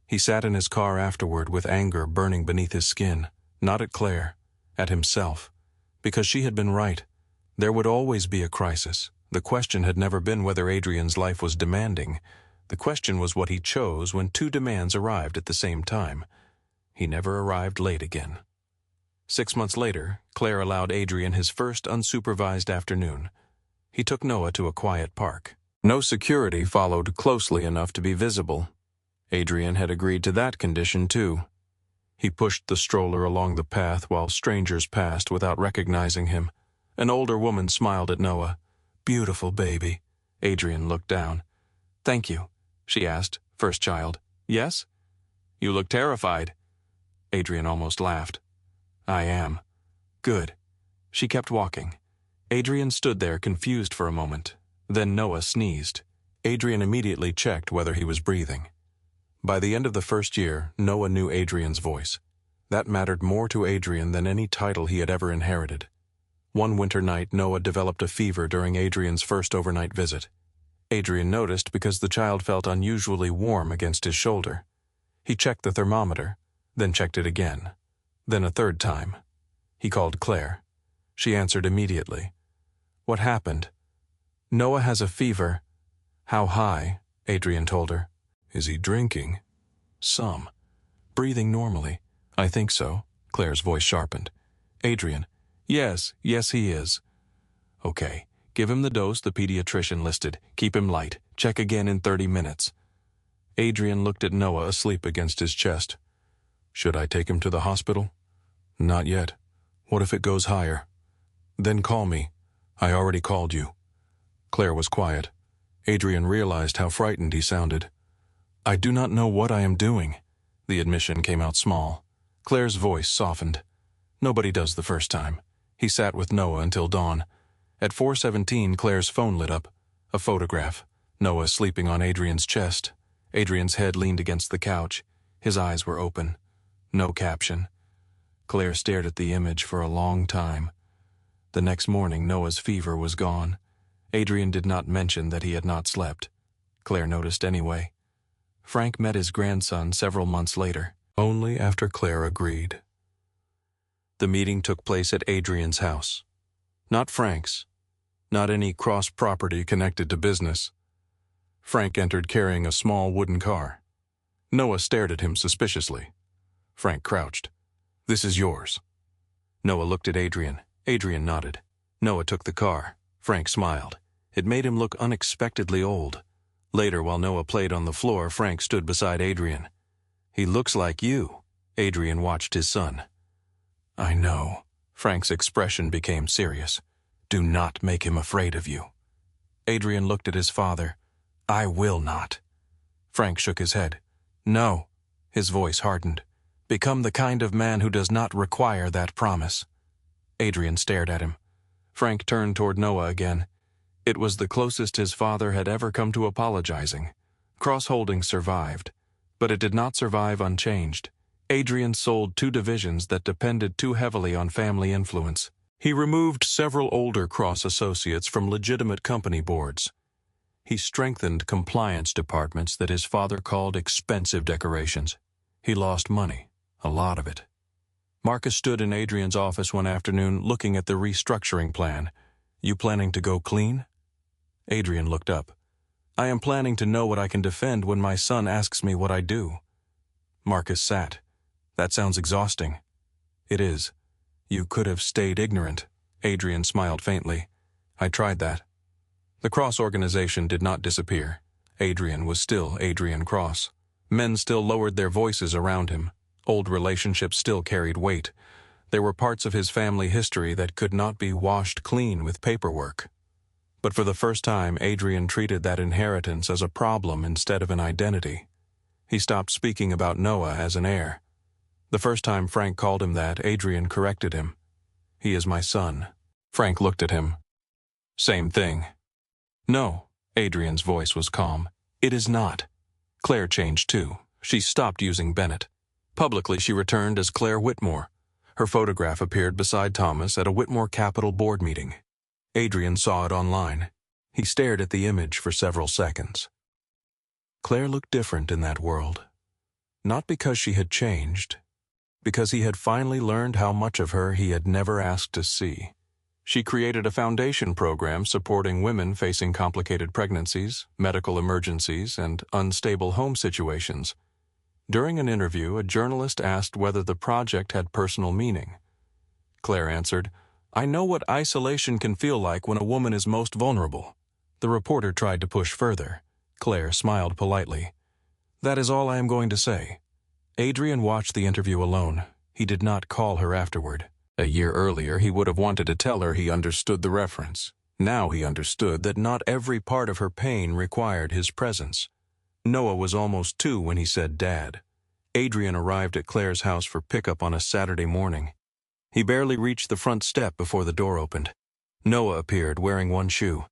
He sat in his car afterward with anger burning beneath his skin, not at Claire, at himself. Because she had been right. There would always be a crisis. The question had never been whether Adrian's life was demanding. The question was what he chose when 2 demands arrived at the same time. He never arrived late again. 6 months later, Claire allowed Adrian his first unsupervised afternoon. He took Noah to a quiet park. No security followed closely enough to be visible. Adrian had agreed to that condition too. He pushed the stroller along the path while strangers passed without recognizing him. An older woman smiled at Noah. "Beautiful baby." Adrian looked down. "Thank you," she asked. "First child." "Yes?" "You look terrified." Adrian almost laughed. "I am." "Good." She kept walking. Adrian stood there confused for a moment. Then Noah sneezed. Adrian immediately checked whether he was breathing. By the end of the first year, Noah knew Adrian's voice. That mattered more to Adrian than any title he had ever inherited. One winter night, Noah developed a fever during Adrian's first overnight visit. Adrian noticed because the child felt unusually warm against his shoulder. He checked the thermometer, then checked it again, then a third time. He called Claire. She answered immediately. "What happened?" "Noah has a fever." "How high?" Adrian told her. "Is he drinking?" "Some." "Breathing normally?" "I think so." Claire's voice sharpened. "Adrian." Yes, he is." "Okay, give him the dose the pediatrician listed. Keep him light. Check again in 30 minutes. Adrian looked at Noah asleep against his chest. "Should I take him to the hospital?" "Not yet. What if it goes higher?" "Then call me. I already called you." Claire was quiet. Adrian realized how frightened he sounded. "I do not know what I am doing." The admission came out small. Claire's voice softened. "Nobody does the first time." He sat with Noah until dawn. At 4:17, Claire's phone lit up. A photograph. Noah sleeping on Adrian's chest. Adrian's head leaned against the couch. His eyes were open. No caption. Claire stared at the image for a long time. The next morning, Noah's fever was gone. Adrian did not mention that he had not slept. Claire noticed anyway. Frank met his grandson several months later, only after Claire agreed. The meeting took place at Adrian's house. Not Frank's. Not any cross-property connected to business. Frank entered carrying a small wooden car. Noah stared at him suspiciously. Frank crouched. "This is yours." Noah looked at Adrian. Adrian nodded. Noah took the car. Frank smiled. It made him look unexpectedly old. Later, while Noah played on the floor, Frank stood beside Adrian. "He looks like you." Adrian watched his son. "I know." Frank's expression became serious. Do not make him afraid of you. Adrian looked at his father. I will not. Frank shook his head. No. His voice hardened. Become the kind of man who does not require that promise. Adrian stared at him. Frank turned toward Noah again. It was the closest his father had ever come to apologizing. Cross-holding survived, but it did not survive unchanged. Adrian sold 2 divisions that depended too heavily on family influence. He removed several older Cross associates from legitimate company boards. He strengthened compliance departments that his father called expensive decorations. He lost money, a lot of it. Marcus stood in Adrian's office one afternoon looking at the restructuring plan. You planning to go clean? Adrian looked up. I am planning to know what I can defend when my son asks me what I do. Marcus sat. That sounds exhausting. It is. You could have stayed ignorant. Adrian smiled faintly. I tried that. The Cross organization did not disappear. Adrian was still Adrian Cross. Men still lowered their voices around him. Old relationships still carried weight. There were parts of his family history that could not be washed clean with paperwork. But for the first time, Adrian treated that inheritance as a problem instead of an identity. He stopped speaking about Noah as an heir. The first time Frank called him that, Adrian corrected him. He is my son. Frank looked at him. Same thing. No, Adrian's voice was calm. It is not. Claire changed too. She stopped using Bennett. Publicly, she returned as Claire Whitmore. Her photograph appeared beside Thomas at a Whitmore Capital board meeting. Adrian saw it online. He stared at the image for several seconds. Claire looked different in that world. Not because she had changed, because he had finally learned how much of her he had never asked to see. She created a foundation program supporting women facing complicated pregnancies, medical emergencies, and unstable home situations. During an interview, a journalist asked whether the project had personal meaning. Claire answered, I know what isolation can feel like when a woman is most vulnerable. The reporter tried to push further. Claire smiled politely. That is all I am going to say. Adrian watched the interview alone. He did not call her afterward. A year earlier, he would have wanted to tell her he understood the reference. Now he understood that not every part of her pain required his presence. Noah was almost 2 when he said Dad. Adrian arrived at Claire's house for pickup on a Saturday morning. He barely reached the front step before the door opened. Noah appeared, wearing one shoe.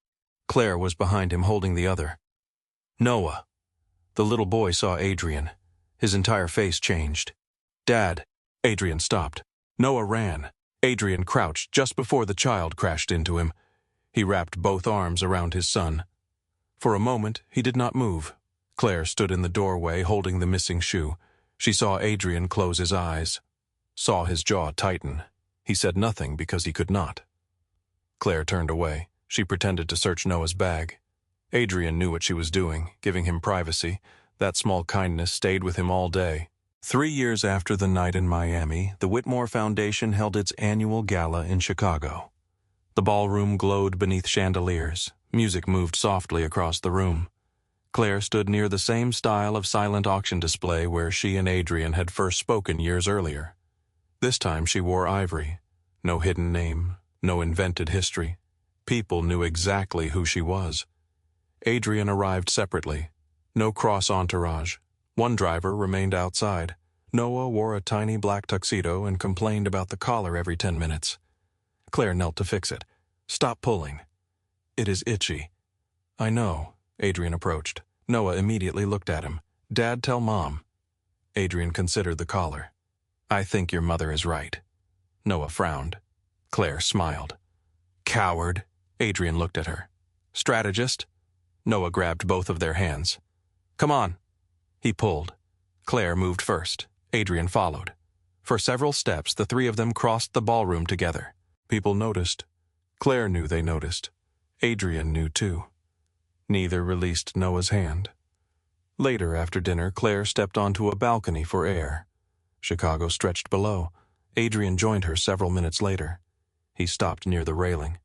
Claire was behind him, holding the other. Noah. The little boy saw Adrian. His entire face changed. Dad. Adrian stopped. Noah ran. Adrian crouched just before the child crashed into him. He wrapped both arms around his son. For a moment, he did not move. Claire stood in the doorway holding the missing shoe. She saw Adrian close his eyes, saw his jaw tighten. He said nothing because he could not. Claire turned away. She pretended to search Noah's bag. Adrian knew what she was doing, giving him privacy. That small kindness stayed with him all day. 3 years after the night in Miami, the Whitmore Foundation held its annual gala in Chicago. The ballroom glowed beneath chandeliers. Music moved softly across the room. Claire stood near the same style of silent auction display where she and Adrian had first spoken years earlier. This time she wore ivory. No hidden name, no invented history. People knew exactly who she was. Adrian arrived separately. No cross entourage. One driver remained outside. Noah wore a tiny black tuxedo and complained about the collar every 10 minutes. Claire knelt to fix it. Stop pulling. It is itchy. I know. Adrian approached. Noah immediately looked at him. Dad, tell Mom. Adrian considered the collar. I think your mother is right. Noah frowned. Claire smiled. Coward. Adrian looked at her. Strategist. Noah grabbed both of their hands. Come on. He pulled. Claire moved first. Adrian followed. For several steps, the 3 of them crossed the ballroom together. People noticed. Claire knew they noticed. Adrian knew too. Neither released Noah's hand. Later, after dinner, Claire stepped onto a balcony for air. Chicago stretched below. Adrian joined her several minutes later. He stopped near the railing.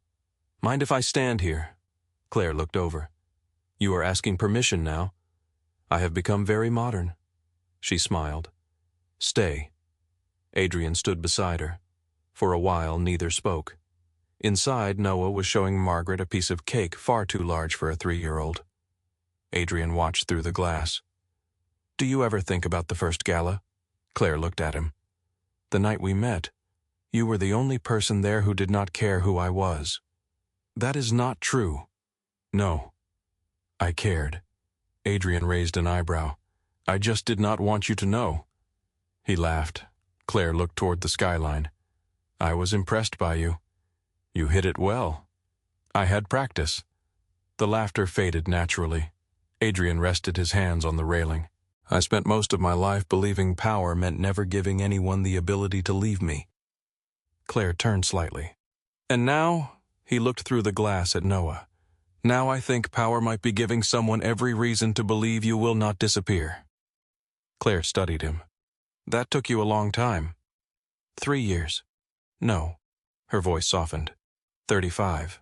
Mind if I stand here? Claire looked over. You are asking permission now. I have become very modern. She smiled. Stay. Adrian stood beside her. For a while, neither spoke. Inside, Noah was showing Margaret a piece of cake far too large for a 3-year-old. Adrian watched through the glass. "Do you ever think about the first gala?" Claire looked at him. "The night we met, you were the only person there who did not care who I was." "That is not true." "No, I cared." Adrian raised an eyebrow. "I just did not want you to know." He laughed. Claire looked toward the skyline. "I was impressed by you. You hit it well. I had practice." The laughter faded naturally. Adrian rested his hands on the railing. "I spent most of my life believing power meant never giving anyone the ability to leave me." Claire turned slightly. "And now," he looked through the glass at Noah, "now I think power might be giving someone every reason to believe you will not disappear." Claire studied him. "That took you a long time." 3 years. "No." Her voice softened. 35.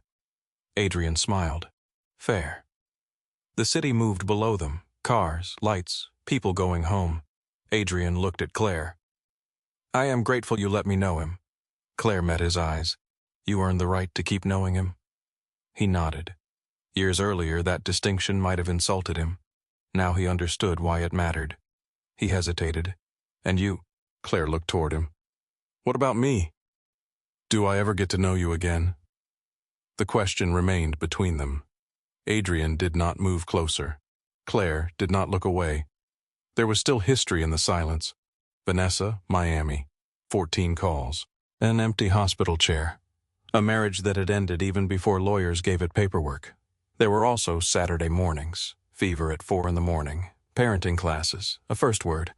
Adrian smiled. "Fair." The city moved below them. Cars, lights, people going home. Adrian looked at Claire. "I am grateful you let me know him." Claire met his eyes. "You earned the right to keep knowing him." He nodded. Years earlier, that distinction might have insulted him. Now he understood why it mattered. He hesitated. "And you?" Claire looked toward him. "What about me? Do I ever get to know you again?" The question remained between them. Adrian did not move closer. Claire did not look away. There was still history in the silence. Vanessa, Miami. 14 calls. An empty hospital chair. A marriage that had ended even before lawyers gave it paperwork. There were also Saturday mornings. Fever at 4 in the morning. Parenting classes. A first word.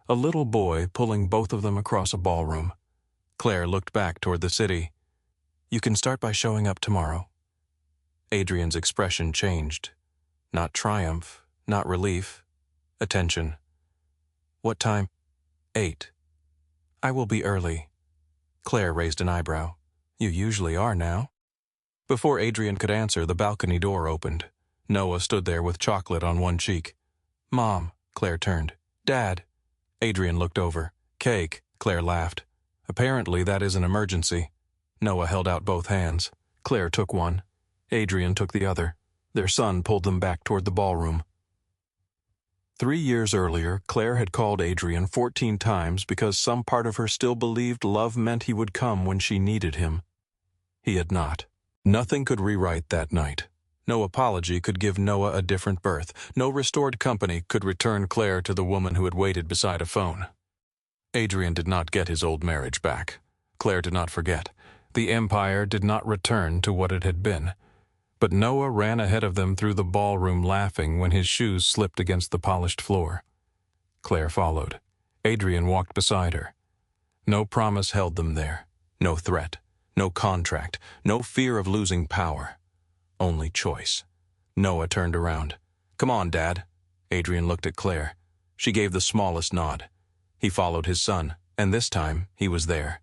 A little boy pulling both of them across a ballroom. Claire looked back toward the city. "You can start by showing up tomorrow." Adrian's expression changed. Not triumph, not relief. Attention. "What time?" 8. "I will be early." Claire raised an eyebrow. "You usually are now." Before Adrian could answer, the balcony door opened. Noah stood there with chocolate on one cheek. "Mom," Claire turned. "Dad." Adrian looked over. "Cake," Claire laughed. "Apparently that is an emergency." Noah held out both hands. Claire took one. Adrian took the other. Their son pulled them back toward the ballroom. 3 years earlier, Claire had called Adrian 14 times because some part of her still believed love meant he would come when she needed him. He had not. Nothing could rewrite that night. No apology could give Noah a different birth. No restored company could return Claire to the woman who had waited beside a phone. Adrian did not get his old marriage back. Claire did not forget. The empire did not return to what it had been. But Noah ran ahead of them through the ballroom laughing when his shoes slipped against the polished floor. Claire followed. Adrian walked beside her. No promise held them there. No threat. No contract. No fear of losing power. Only choice. Noah turned around. "Come on, Dad." Adrian looked at Claire. She gave the smallest nod. He followed his son, and this time he was there.